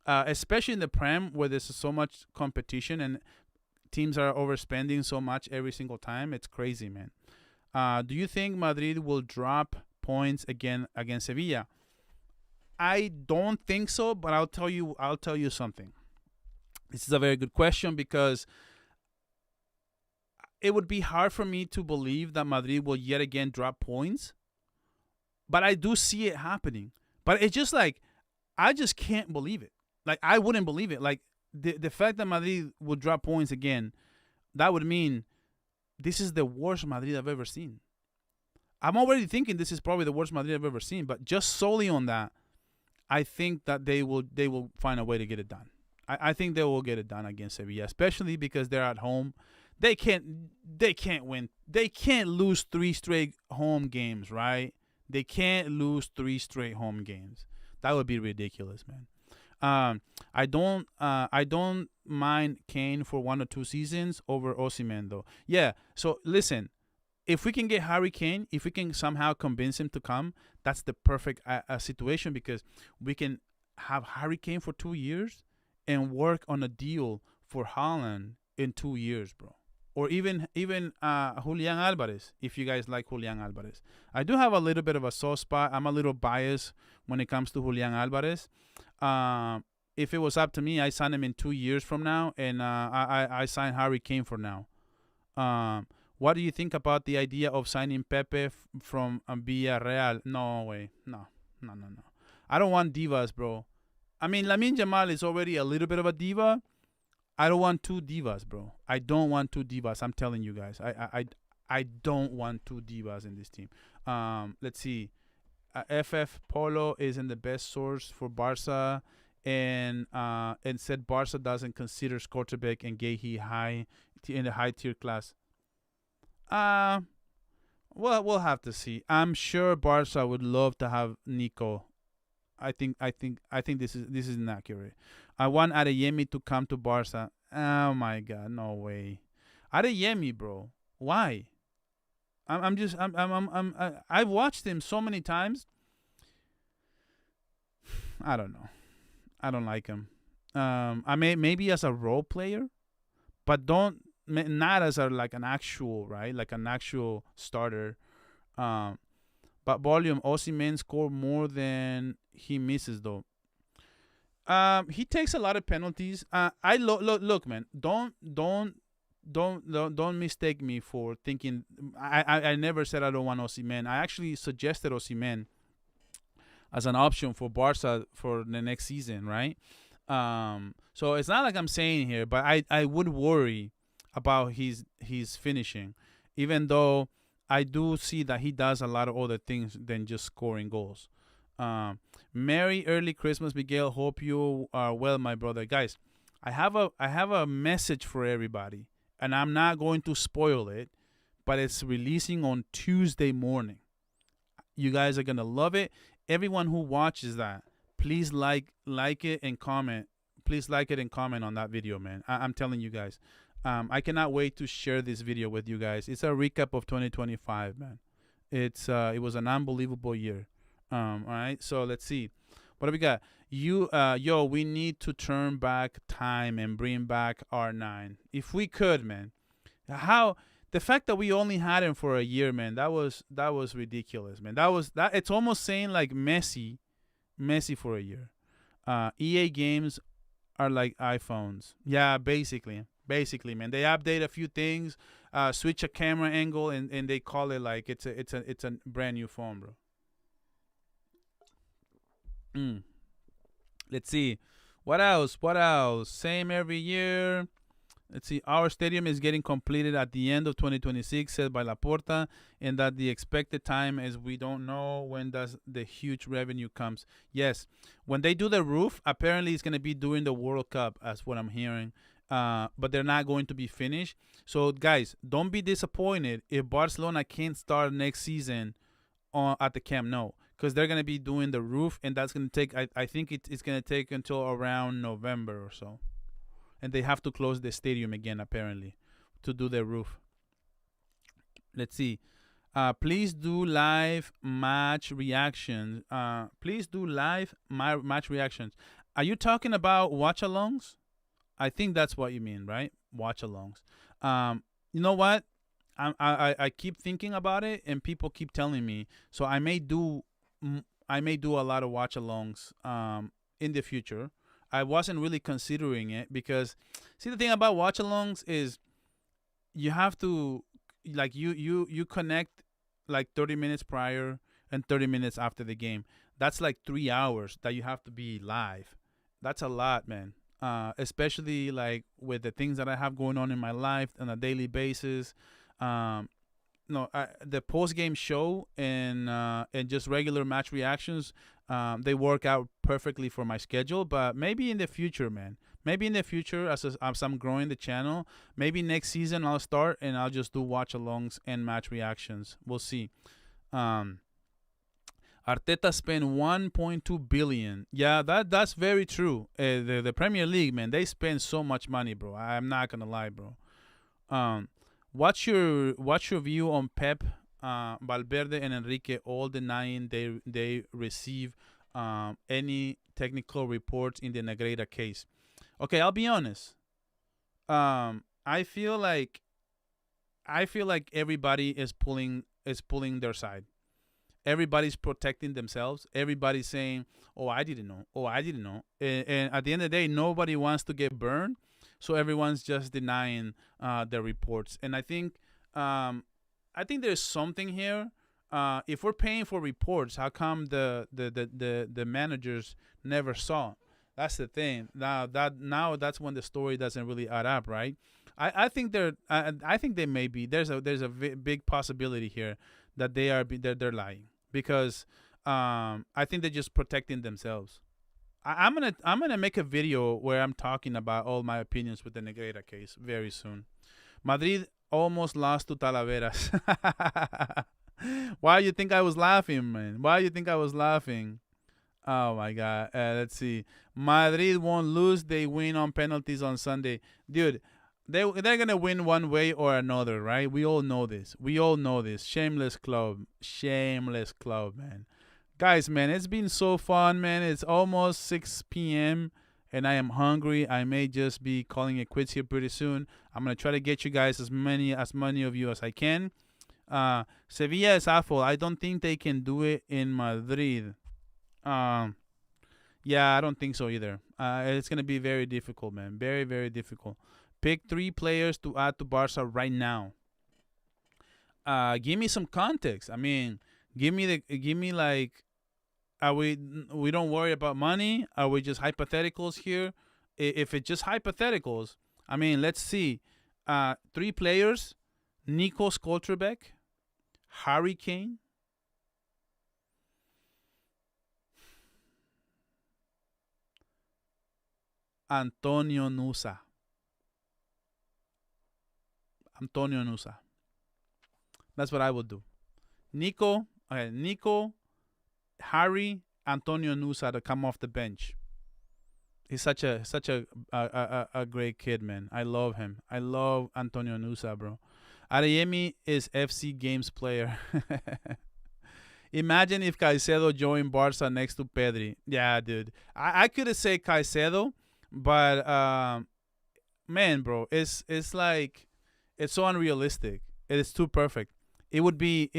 Especially in the Prem where there's so much competition and teams are overspending so much every single time. It's crazy, man. Do you think Madrid will drop points again against Sevilla? I don't think so, but I'll tell you something. This is a very good question because it would be hard for me to believe that Madrid will yet again drop points, but I do see it happening. But it's just like I just can't believe it. Like I wouldn't believe it. Like the fact that Madrid will drop points again, that would mean this is the worst Madrid I've ever seen. I'm already thinking this is probably the worst Madrid I've ever seen, but just solely on that, I think that they will find a way to get it done. I think they will get it done against Sevilla, especially because they're at home. They can't win. They can't lose 3 straight home games, right? They can't lose 3 straight home games. That would be ridiculous, man. I don't mind Kane for 1 or 2 seasons over Osimhen though. Yeah. So listen, if we can get Harry Kane, if we can somehow convince him to come, that's the perfect situation because we can have Harry Kane for 2 years and work on a deal for Haaland in 2 years, bro. Or even Julian Alvarez, if you guys like Julian Alvarez. I do have a little bit of a soft spot. I'm a little biased when it comes to Julian Alvarez. If it was up to me, I sign him in 2 years from now, and I sign Harry Kane for now. What do you think about the idea of signing Pepe from Villarreal? No way. No. I don't want divas, bro. I mean, Lamine Yamal is already a little bit of a diva. I don't want 2 divas, bro. I don't want 2 divas. I'm telling you guys. I don't want 2 divas in this team. Let's see. FF Polo isn't the best source for Barca, and said Barca doesn't consider Skortebek and Gehi high in the high tier class. Well, we'll have to see. I'm sure Barca would love to have Nico. I think this is inaccurate. I want Adeyemi to come to Barca. Oh my God, no way. Adeyemi, bro. Why? I've watched him so many times. I don't know. I don't like him. Maybe as a role player, but not as an actual, right? Like an actual starter. But volume, Osimhen score more than he misses though. He takes a lot of penalties. Look, man. Don't mistake me for thinking. I never said I don't want Osimhen. I actually suggested Osimhen as an option for Barca for the next season, right? So it's not like I'm saying here, but I would worry about his finishing, even though I do see that he does a lot of other things than just scoring goals. Merry early Christmas, Miguel. Hope you are well, my brother. Guys, I have a message for everybody, and I'm not going to spoil it, but it's releasing on Tuesday morning. You guys are gonna love it. Everyone who watches that, please like it and comment. Please like it and comment on that video, man. I'm telling you guys. I cannot wait to share this video with you guys. It's a recap of 2025, man. It was an unbelievable year. All right, so let's see. What do we got? We need to turn back time and bring back R9. If we could, man. The fact that we only had him for a year, man, that was ridiculous, man. It's almost saying like Messi for a year. EA games are like iPhones. Yeah, basically. Basically, man, they update a few things, switch a camera angle, and they call it like it's a brand new phone, bro. Mm. Let's see. What else? What else? Same every year. Let's see. Our stadium is getting completed at the end of 2026, said by Laporta, and that the expected time is we don't know when does the huge revenue comes. Yes, when they do the roof, apparently it's gonna be during the World Cup, as what I'm hearing. But they're not going to be finished. So guys, don't be disappointed if Barcelona can't start next season at the Camp Nou, because they're gonna be doing the roof, and that's gonna take. I think it's gonna take until around November or so, and they have to close the stadium again apparently to do the roof. Let's see. Please do live match reactions. Please do live match reactions. Are you talking about watch alongs? I think that's what you mean, right? Watch alongs. You know what? I keep thinking about it, and people keep telling me. So I may do a lot of watch alongs in the future. I wasn't really considering it because, see, the thing about watch alongs is you have to, like, you connect like 30 minutes prior and 30 minutes after the game. That's like 3 hours that you have to be live. That's a lot, man. Especially like with the things that I have going on in my life on a daily basis. Um, no, the post game show and just regular match reactions, they work out perfectly for my schedule. But maybe in the future, man. Maybe in the future, as I'm growing the channel, maybe next season I'll start and I'll just do watch alongs and match reactions. We'll see. Um, Arteta spent 1.2 billion. Yeah, that's very true. The Premier League, man, they spend so much money, bro. I'm not gonna lie, bro. Um, what's your view on Pep, Valverde, and Enrique all denying they receive any technical reports in the Negreira case? Okay, I'll be honest. I feel like everybody is pulling their side. Everybody's protecting themselves. Everybody's saying, "Oh, I didn't know. Oh, I didn't know." And at the end of the day, nobody wants to get burned, so everyone's just denying the reports. And I think there's something here. If we're paying for reports, how come the managers never saw? That's the thing. Now that's when the story doesn't really add up, right? I think they may be. There's a big possibility here that they're lying because I think they're just protecting themselves. I'm gonna make a video where I'm talking about all my opinions with the Negreira case very soon. Madrid almost lost to Talaveras. Why you think I was laughing, man? Why you think I was laughing? Oh my God. Let's see. Madrid won't lose. They win on penalties on Sunday, dude. They're gonna win one way or another, right? We all know this. We all know this. Shameless club. Shameless club, man. Guys, man, it's been so fun, man. It's almost 6 p.m. and I am hungry. I may just be calling it quits here pretty soon. I'm gonna try to get you guys as many of you as I can. Sevilla is awful. I don't think they can do it in Madrid. Um, yeah, I don't think so either. It's gonna be very difficult, man. Very, very difficult. Pick 3 players to add to Barca right now. Give me some context. I mean, give me like, are we don't worry about money? Are we just hypotheticals here? If it's just hypotheticals, I mean, let's see. 3 players: Nico Skolterbeck, Harry Kane, Antonio Nusa. Antonio Nusa. That's what I would do. Nico, Harry, Antonio Nusa to come off the bench. He's such a great kid, man. I love him. I love Antonio Nusa, bro. Adeyemi is FC Games player. Imagine if Caicedo joined Barca next to Pedri. Yeah, dude. I could have said Caicedo, but man, bro, it's like it's so unrealistic. It is too perfect. It would be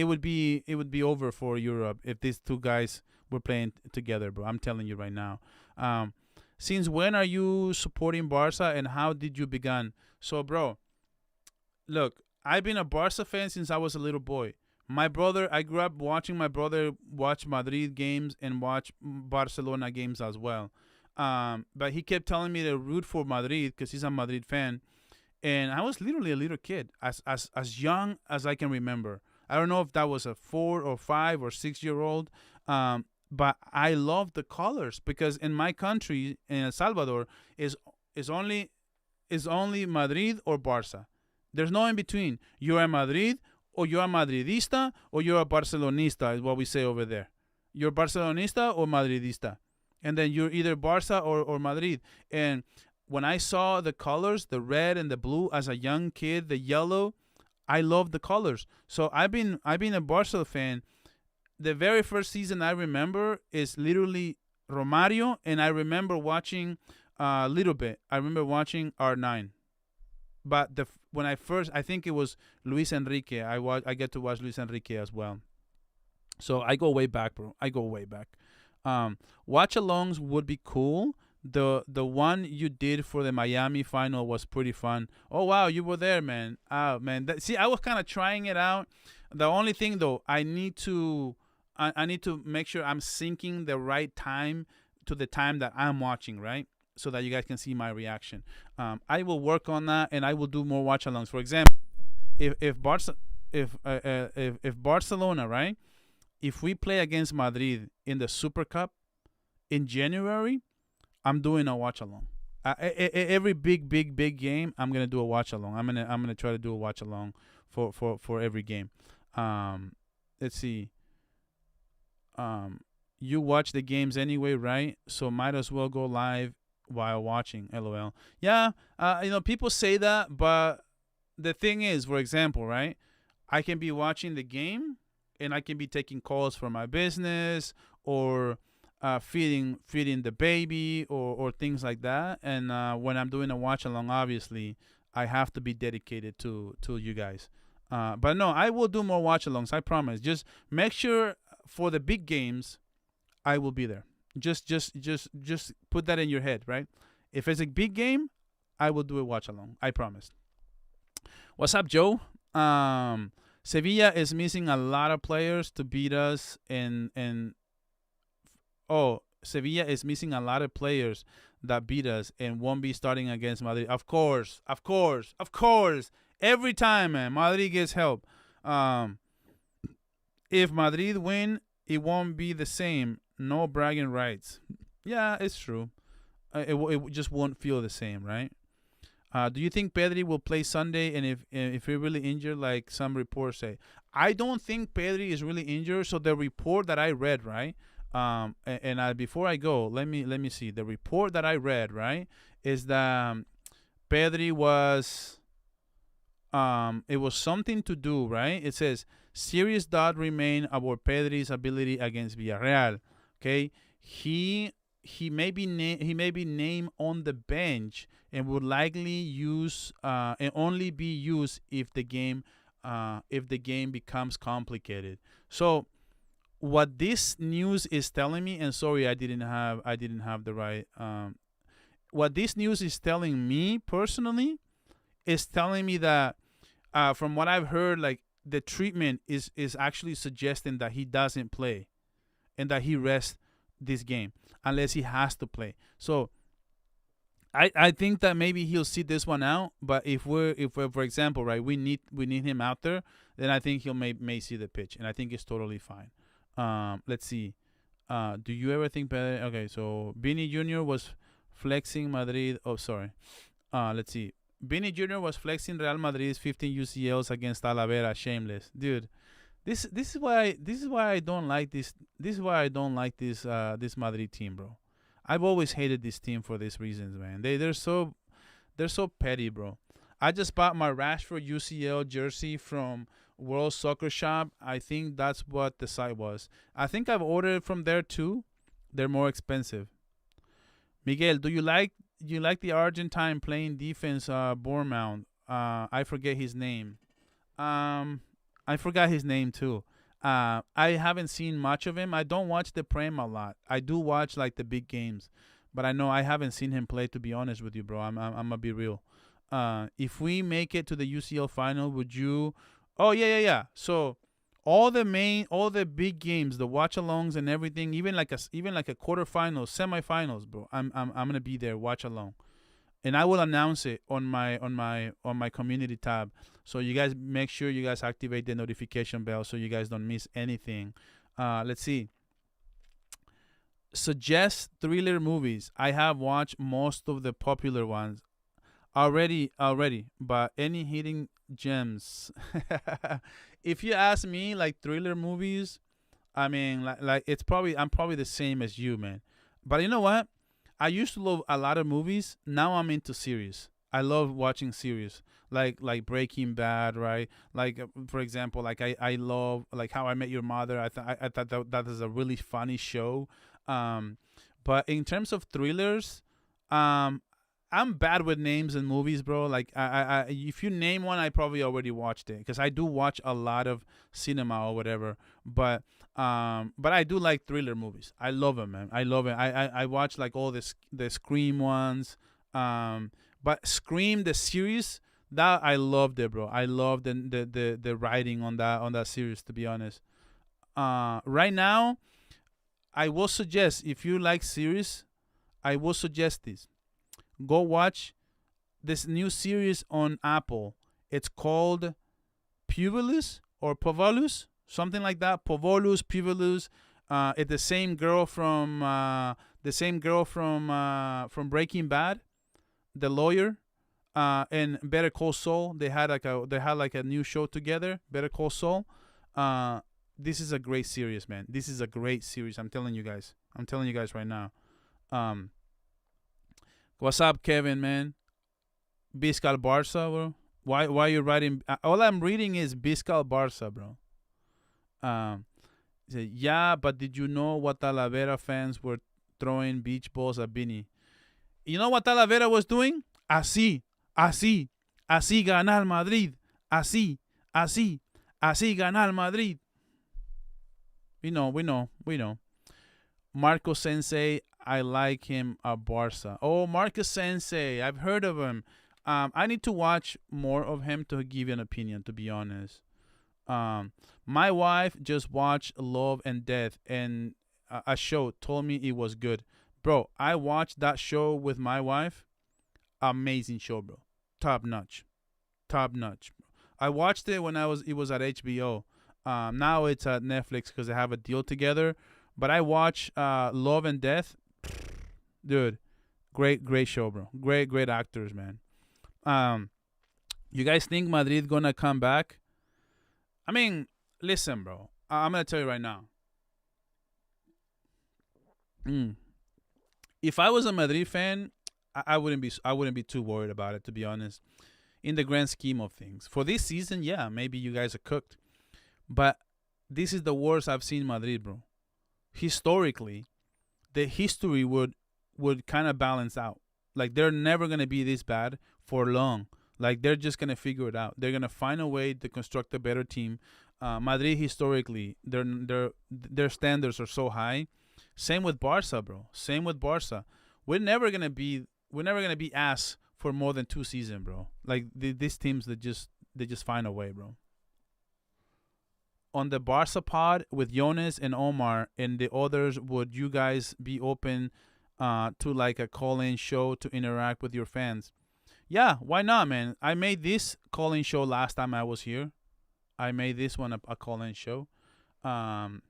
over for Europe if these two guys were playing together, bro. I'm telling you right now. Since when are you supporting Barca, and how did you begin? So, bro, look, I've been a Barca fan since I was a little boy. My brother, I grew up watching my brother watch Madrid games and watch Barcelona games as well. But he kept telling me to root for Madrid because he's a Madrid fan, and I was literally a little kid, as young as I can remember. I don't know if that was a 4 or 5 or 6 year old, but I love the colors because in my country, in El Salvador, is is only is only Madrid or Barca. There's no in between. You're a Madrid or you're a Madridista or you're a Barcelonista is what we say over there. You're Barcelonista or Madridista. And then you're either Barca or Madrid. And when I saw the colors, the red and the blue as a young kid, the yellow, I love the colors. So I've been a Barca fan. The very first season I remember is literally Romario, and I remember watching a little bit. I remember watching R9, but when I first, I think it was Luis Enrique. I get to watch Luis Enrique as well. So I go way back, bro. I go way back. Um, Watch alongs would be cool. The one you did for the Miami final was pretty fun. Oh wow, you were there, man. Ah man, see, I was kind of trying it out. The only thing though, I need to make sure I'm syncing the right time to the time that I'm watching, right? So that you guys can see my reaction. I will work on that, and I will do more watch alongs. For example, if Barca, if Barcelona, right? If we play against Madrid in the Super Cup in January, I'm doing a watch along. Every big game, I'm gonna do a watch along. I'm gonna try to do a watch along for every game. Let's see. You watch the games anyway, right? So might as well go live while watching. LOL. Yeah. People say that, but the thing is, for example, right? I can be watching the game, and I can be taking calls for my business or feeding the baby or things like that. And when I'm doing a watch along, obviously I have to be dedicated to you guys. But no, I will do more watch alongs. I promise. Just make sure for the big games, I will be there. Just put that in your head, right? If it's a big game, I will do a watch along. I promise. What's up, Joe? Sevilla is missing a lot of players to beat us, and Sevilla is missing a lot of players that beat us and won't be starting against Madrid. Of course. Every time, man, Madrid gets help. If Madrid win, it won't be the same. No bragging rights. Yeah, it's true. It just won't feel the same, right? Do you think Pedri will play Sunday? And if he's really injured, like some reports say, I don't think Pedri is really injured. So the report that I read, right? Before I go, let me see. The report that I read, right, is that Pedri was it was something to do, right? It says serious doubt remain about Pedri's ability against Villarreal. Okay, he may be named on the bench and would likely use and only be used if the game becomes complicated. So what this news is telling me, and sorry, I didn't have the right what this news is telling me personally is telling me that from what I've heard, like the treatment is actually suggesting that he doesn't play and that he rests this game unless he has to play. So I think that maybe he'll sit this one out. But if we're for example, right, we need him out there, then I think he'll may see the pitch, and I think it's totally fine. Let's see. Do you ever think better? Okay, so Vini Jr. was flexing Madrid. Oh, sorry. Let's see. Vini Jr. was flexing Real Madrid's 15 UCLs against Talavera. Shameless, dude. This is why I don't like this. This is why I don't like this Madrid team, bro. I've always hated this team for these reasons, man. They're so petty, bro. I just bought my Rashford UCL jersey from World Soccer Shop. I think that's what the site was. I think I've ordered from there too. They're more expensive. Miguel, do you like the Argentine playing defense Bournemouth? I forget his name. I forgot his name too. I haven't seen much of him. I don't watch the Prem a lot. I do watch like the big games, but I know I haven't seen him play. To be honest with you, bro, I'm gonna be real. If we make it to the UCL final, would you? Oh yeah, yeah, yeah. So all the big games, the watch alongs and everything, even like a quarterfinals, semifinals, bro. I'm gonna be there, watch along, and I will announce it on my community tab. So you guys make sure you guys activate the notification bell so you guys don't miss anything. Let's see. Suggest thriller movies. I have watched most of the popular ones already, but any hidden gems? If you ask me, like thriller movies, I mean, like it's probably I'm probably the same as you, man. But you know what? I used to love a lot of movies. Now I'm into series. I love watching series like Breaking Bad, right? Like for example, like I love like How I Met Your Mother. I thought that is a really funny show. Um, but in terms of thrillers, um, I'm bad with names and movies, bro. Like if you name one, I probably already watched it because I do watch a lot of cinema or whatever. But I do like thriller movies. I love them, man. I love it. I watch like all the Scream ones. But Scream the series that I loved it, bro. I loved the writing on that series. To be honest, right now I will suggest if you like series, I will suggest this. Go watch this new series on Apple. It's called Puvalus or Povolus, something like that. Povolus, Puvalus. It's the same girl from Breaking Bad, the lawyer, and Better Call Saul. They had like a new show together. Better Call Saul. This is a great series, man. This is a great series. I'm telling you guys. I'm telling you guys right now. Um, what's up, Kevin, man? Biscal Barça, bro. Why are you writing? All I'm reading is Biscal Barça, bro. He said, yeah, but did you know what Talavera fans were throwing beach balls at Bini? You know what Talavera was doing? Así, así, así ganar Madrid. Así, así, así ganar Madrid. We know. Marco Sensei, I like him at Barca. Oh, Marcus Sensei, I've heard of him. I need to watch more of him to give you an opinion, to be honest. My wife just watched Love and Death, and a show told me it was good. Bro, I watched that show with my wife. Amazing show, bro. Top notch. Top notch. I watched it when it was at HBO. Now it's at Netflix because they have a deal together. But I watch Love and Death. Dude, great show, bro. Great actors, man. You guys think Madrid gonna come back? I mean, listen, bro. I'm gonna tell you right now. Mm. If I was a Madrid fan, I wouldn't be too worried about it, to be honest. In the grand scheme of things, for this season, yeah, maybe you guys are cooked, but this is the worst I've seen Madrid, bro. Historically, the history would kind of balance out. Like they're never gonna be this bad for long. Like they're just gonna figure it out. They're gonna find a way to construct a better team. Madrid historically, their standards are so high. Same with Barca, bro. Same with Barca. We're never gonna be ass for more than 2 seasons, bro. Like these teams that they just find a way, bro. On the Barca pod with Jonas and Omar and the others, would you guys be open to like a call-in show to interact with your fans? Yeah, why not, man? I made this call-in show last time I was here. I made this one a call-in show. Um,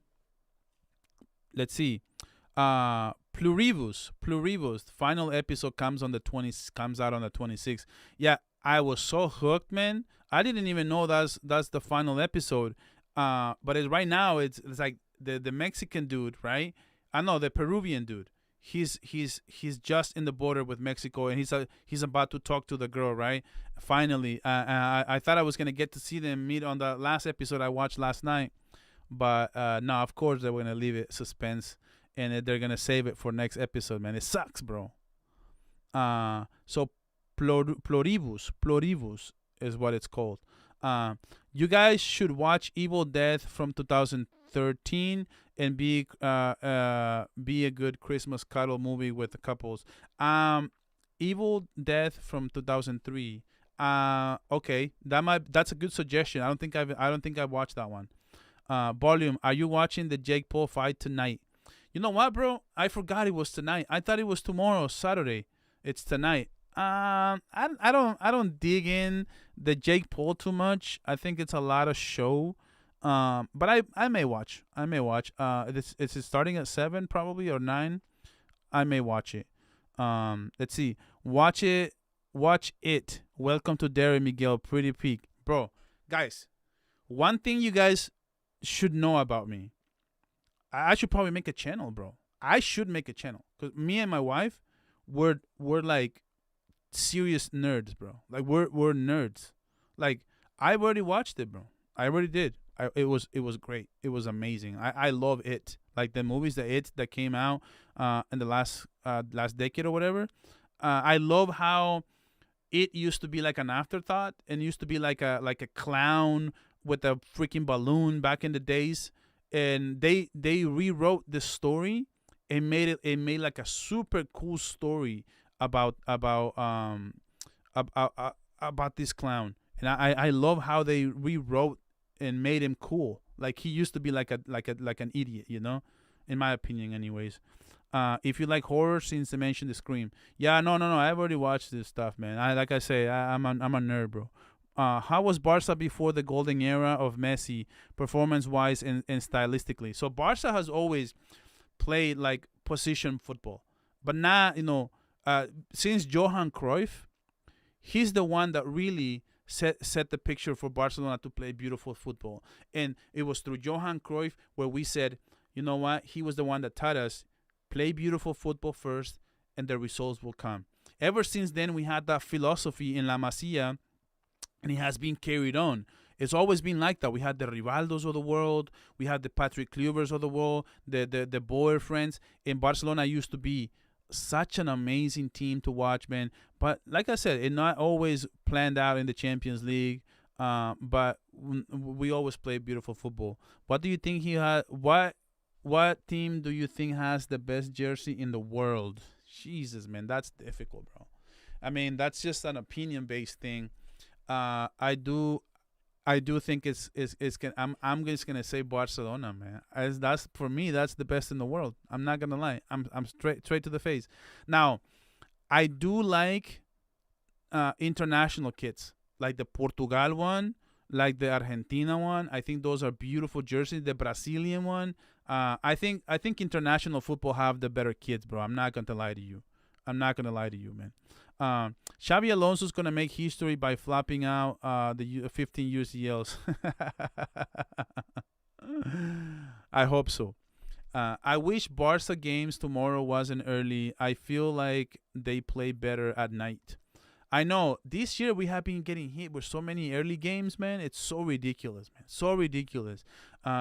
let's see. Pluribus. Final episode comes out on the 26th. Yeah, I was so hooked, man. I didn't even know that's the final episode. But right now it's like the Mexican dude, right? I know the Peruvian dude. He's just in the border with Mexico, and he's about to talk to the girl, right? Finally, I thought I was gonna get to see them meet on the last episode I watched last night, but no, of course they're gonna leave it suspense, and they're gonna save it for next episode, man. It sucks, bro. So Pluribus is what it's called. You guys should watch Evil Dead from 2000 13 and be a good Christmas cuddle movie with the couples. Evil Death from 2003. Okay, that's a good suggestion. I don't think I've watched that one. Volume, are you watching the Jake Paul fight tonight? You know what, bro? I forgot it was tonight. I thought it was tomorrow, Saturday. It's tonight. I don't dig in the Jake Paul too much. I think it's a lot of show. But I may watch. I may watch. It's starting at 7 probably or 9. I may watch it. Let's see. Watch it. Watch it. Welcome to Derry Miguel. Pretty peak, bro. Guys, one thing you guys should know about me. I should probably make a channel, bro. I should make a channel because me and my wife, we're like serious nerds, bro. Like we're nerds. Like I've already watched it, bro. I already did. It was great. It was amazing. I love it. Like the movies that came out in the last decade or whatever. I love how it used to be like an afterthought and used to be like a clown with a freaking balloon back in the days, and they rewrote the story and made like a super cool story about this clown. And I love how they rewrote and made him cool. Like he used to be like an idiot, you know, in my opinion, anyways. If you like horror, since I mentioned the Scream, yeah, no, I've already watched this stuff, man. Like I say, I'm a nerd, bro. How was Barca before the golden era of Messi, performance-wise and stylistically? So Barca has always played like position football, but now since Johan Cruyff, he's the one that really set the picture for Barcelona to play beautiful football, and it was through Johan Cruyff where we said, you know what, he was the one that taught us play beautiful football first, and the results will come. Ever since then, we had that philosophy in La Masia, and it has been carried on. It's always been like that. We had the Rivaldos of the world. We had the Patrick Kluivers of the world, the boyfriends. In Barcelona used to be such an amazing team to watch, man. But like I said, it not always planned out in the Champions League. But we always play beautiful football. What do you think he had? What team do you think has the best jersey in the world? Jesus, man, that's difficult, bro. I mean, that's just an opinion-based thing. I do think I'm just gonna say Barcelona, man. As that's for me, that's the best in the world. I'm not gonna lie. I'm straight to the face. Now, I do like international kits, like the Portugal one, like the Argentina one. I think those are beautiful jerseys. The Brazilian one. I think international football have the better kits, bro. I'm not gonna lie to you. Man. Xavi Alonso's going to make history by flopping out the 15 UCLs. I hope so. I wish Barca games tomorrow wasn't early. I feel like they play better at night. I know this year we have been getting hit with so many early games, man. It's so ridiculous, man. So ridiculous.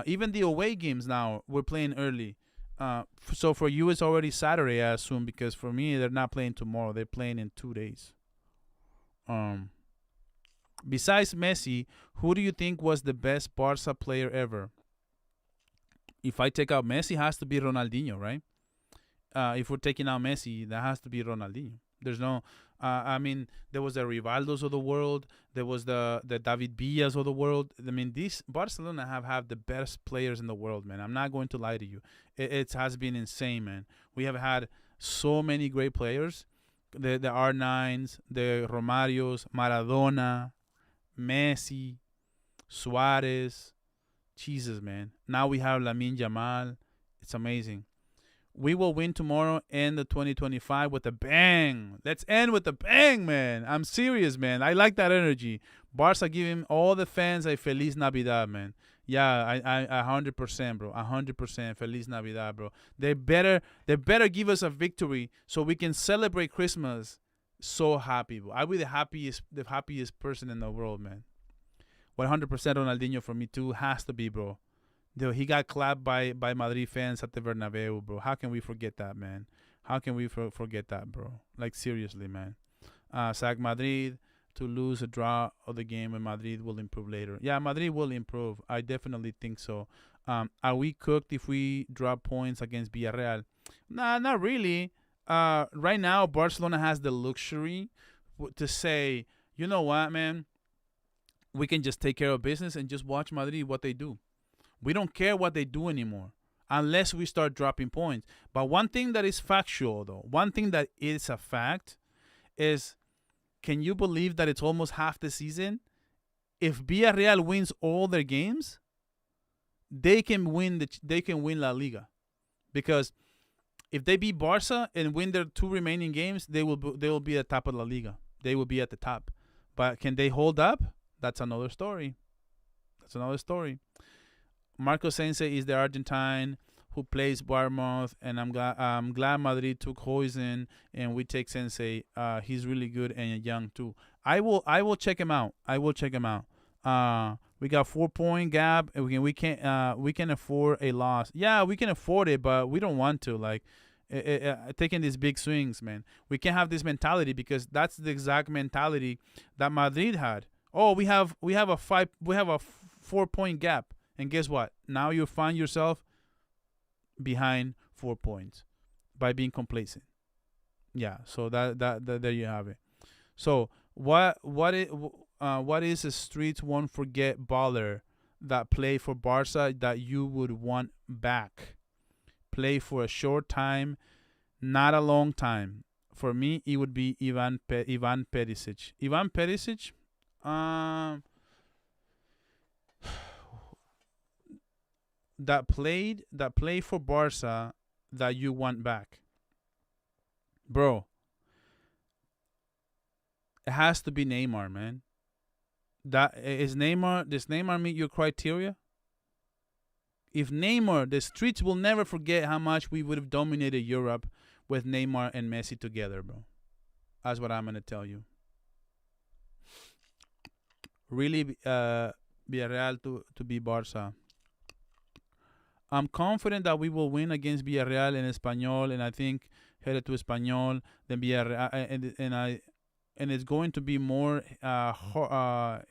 Even the away games now, we're playing early. So for you, it's already Saturday, I assume, because for me, they're not playing tomorrow. They're playing in 2 days. Besides Messi, who do you think was the best Barca player ever? If I take out Messi, it has to be Ronaldinho, right? If we're taking out Messi, that has to be Ronaldinho. There's no, I mean, there was the Rivaldos of the world. There was the David Villas of the world. I mean, these Barcelona have the best players in the world, man. I'm not going to lie to you. It has been insane, man. We have had so many great players. The R9s, the Romarios, Maradona, Messi, Suarez. Jesus, man. Now we have Lamine Yamal. It's amazing. We will win tomorrow and the 2025 with a bang. Let's end with a bang, man. I'm serious, man. I like that energy. Barca giving all the fans a Feliz Navidad, man. Yeah, I 100%, bro. 100% Feliz Navidad, bro. They better give us a victory so we can celebrate Christmas. So happy, bro. I'll be the happiest person in the world, man. 100% Ronaldinho for me too. Has to be, bro. Dude, he got clapped by Madrid fans at the Bernabeu, bro. How can we forget that, man? How can we forget that, bro? Like, seriously, man. SAC Madrid to lose a draw of the game, and Madrid will improve later. Yeah, Madrid will improve. I definitely think so. Are we cooked if we drop points against Villarreal? Nah, not really. Right now, Barcelona has the luxury to say, you know what, man, we can just take care of business and just watch Madrid what they do. We don't care what they do anymore unless we start dropping points. But one thing that is factual, though, one thing that is a fact is, can you believe that it's almost half the season? If Villarreal wins all their games, they can win La Liga, because if they beat Barca and win their two remaining games, they will be at the top of La Liga. They will be at the top. But can they hold up? That's another story. Marco Sensei is the Argentine who plays Bournemouth, and I'm glad Madrid took Hoysen and we take Sensei. He's really good and young too. I will check him out. We got 4-point gap, and we can afford a loss. Yeah, we can afford it, but we don't want to taking these big swings, man. We can't have this mentality, because that's the exact mentality that Madrid had. Oh, we have a 4-point gap, and guess what? Now you find yourself behind 4 points by being complacent. Yeah, so that there you have it. So what is a streets won't forget baller that play for Barca that you would want back? Play for a short time, not a long time. For me, it would be Ivan Perisic. Ivan Perisic, that played for Barca that you want back, bro. It has to be Neymar, man. Does Neymar meet your criteria? If Neymar, the streets will never forget how much we would have dominated Europe with Neymar and Messi together, bro. That's what I'm gonna tell you. Really, Villarreal to be Barca. I'm confident that we will win against Villarreal and Espanyol, and I think headed to Espanyol, then Villarreal, and it's going to be more harder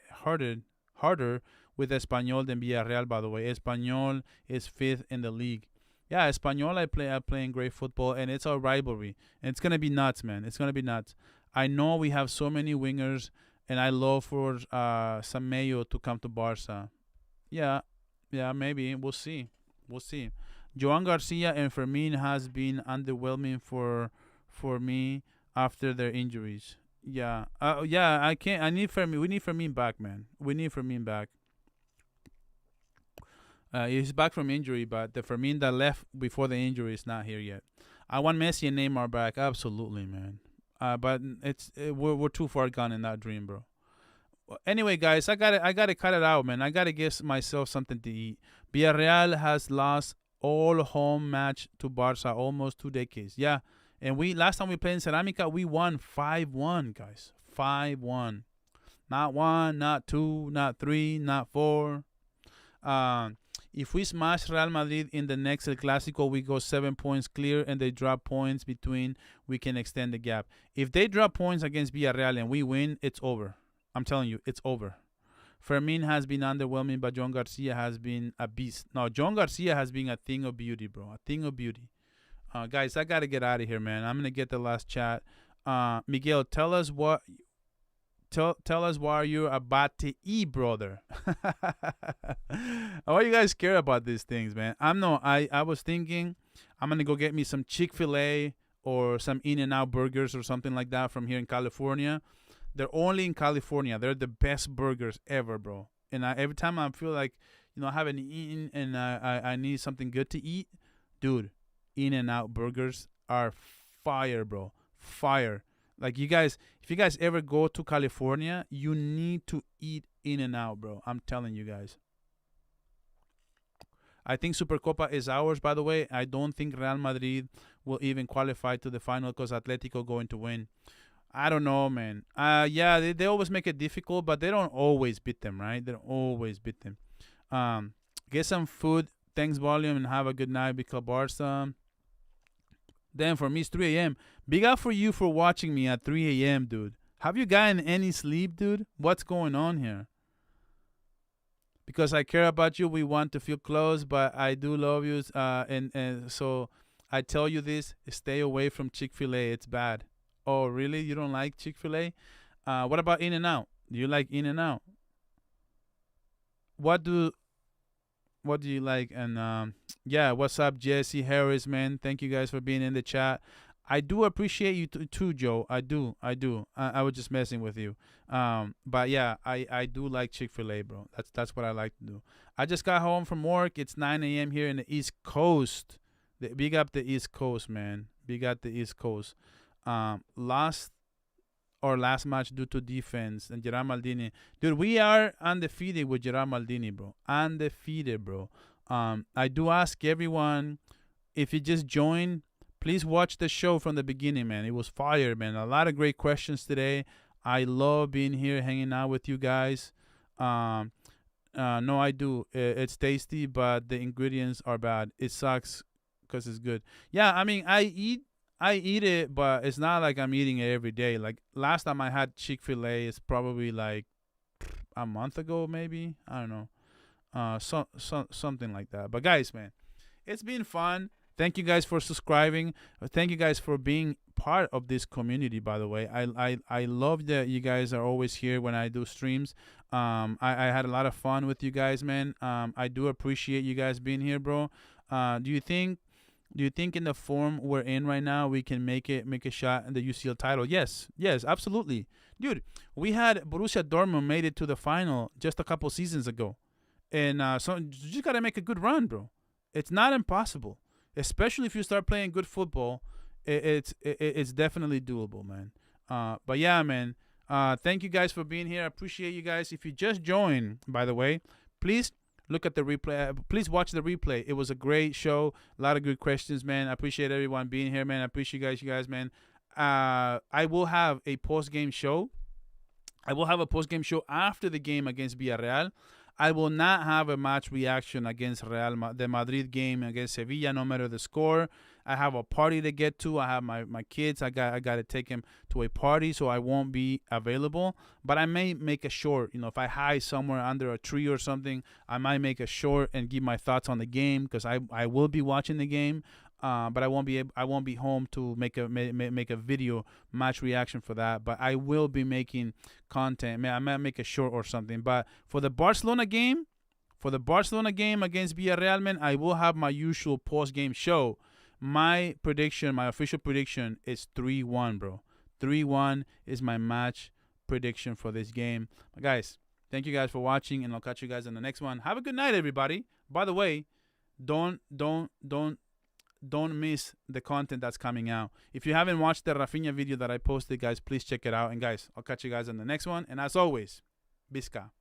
with Espanyol than Villarreal. By the way, Espanyol is 5th in the league. Yeah, Espanyol are playing great football, and it's a rivalry, and it's gonna be nuts, man. It's gonna be nuts. I know we have so many wingers, and I love for Samayo to come to Barca. Yeah, maybe we'll see. Joan Garcia and Fermin has been underwhelming for me after their injuries. Yeah, I can't. I need Fermin. We need Fermin back, man. We need Fermin back. He's back from injury, but the Fermin that left before the injury is not here yet. I want Messi and Neymar back, absolutely, man. But we're too far gone in that dream, bro. Anyway, guys, I gotta cut it out, man. I gotta give myself something to eat. Villarreal has lost all home match to Barca almost 2 decades. Yeah, and last time we played in Ceramica, we won 5-1, guys. 5-1. Not 1, not 2, not 3, not 4. If we smash Real Madrid in the next El Clásico, we go 7 points clear, and they drop points between, we can extend the gap. If they drop points against Villarreal and we win, it's over. I'm telling you, it's over. Fermin has been underwhelming, but John Garcia has been a beast. No, John Garcia has been a thing of beauty, bro. A thing of beauty. Guys, I got to get out of here, man. I'm going to get the last chat. Miguel, tell us what you're about to eat, brother. Why you guys care about these things, man? I was thinking I'm going to go get me some Chick-fil-A or some In-N-Out burgers or something like that from here in California. They're only in California. They're the best burgers ever, bro. And every time I feel like, I haven't eaten and I need something good to eat, dude, In-N-Out burgers are fire, bro. Fire. Like, if you guys ever go to California, you need to eat In-N-Out, bro. I'm telling you guys. I think Supercopa is ours, by the way. I don't think Real Madrid will even qualify to the final because Atletico going to win. I don't know, man. Yeah, they always make it difficult, but they don't always beat them, right? They don't always beat them. Get some food. Thanks, Volume, and have a good night, because Barca. Then for me, it's 3 a.m. Big up for you for watching me at 3 a.m., dude. Have you gotten any sleep, dude? What's going on here? because I care about you. We want to feel close, but I do love you. And so I tell you this: stay away from Chick-fil-A. It's bad. Oh, really? You don't like Chick-fil-A? What about In-N-Out? Do you like In-N-Out? What do what do you like? And yeah, what's up, Jesse Harris, man? Thank you guys for being in the chat. I do appreciate you too, Joe. I was just messing with you. But yeah, I do like Chick-fil-A, bro. That's what I like to do. I just got home from work. It's 9 a.m. here in the East Coast. Big up the East Coast, man. Big up the East Coast. Lost our last match due to defense and Gerard Maldini. Dude, we are undefeated with Gerard Maldini, bro. Undefeated, bro. I do ask everyone, if you just joined, please watch the show from the beginning, man. It was fire, man. A lot of great questions today. I love being here, hanging out with you guys. No, I do. It's tasty, but the ingredients are bad. It sucks because it's good. Yeah, I mean, I eat it, but it's not like I'm eating it every day. Like last time I had Chick-fil-A is probably like a month ago, maybe. I don't know. Something like that. But guys, man, it's been fun. Thank you guys for subscribing. Thank you guys for being part of this community, by the way. I love that you guys are always here when I do streams. I had a lot of fun with you guys, man. I do appreciate you guys being here, bro. Do you think in the form we're in right now we can make a shot in the UCL title? Yes, absolutely, dude. We had Borussia Dortmund made it to the final just a couple seasons ago, and so you just gotta make a good run, bro. It's not impossible, especially if you start playing good football. It's definitely doable, man. But yeah, man. Thank you guys for being here. I appreciate you guys. If you just joined, by the way, please look at the replay. Please watch the replay. It was a great show. A lot of good questions, man. I appreciate everyone being here, man. I appreciate you guys, man. I will have a post-game show. I will have a post-game show after the game against Villarreal. I will not have a match reaction against the Madrid game against Sevilla, no matter the score. I have a party to get to. I have my kids. I got to take them to a party, so I won't be available. But I may make a short. If I hide somewhere under a tree or something, I might make a short and give my thoughts on the game, because I will be watching the game. But I won't be home to make a video match reaction for that. But I will be making content. I might make a short or something. But for the Barcelona game against Villarreal, man, I will have my usual post game show. My official prediction is 3-1, bro. 3-1 is my match prediction for this game. But guys, thank you guys for watching, and I'll catch you guys in the next one. Have a good night, everybody. By the way, don't miss the content that's coming out. If you haven't watched the Rafinha video that I posted, guys, please check it out. And guys, I'll catch you guys in the next one. And as always, Vizca.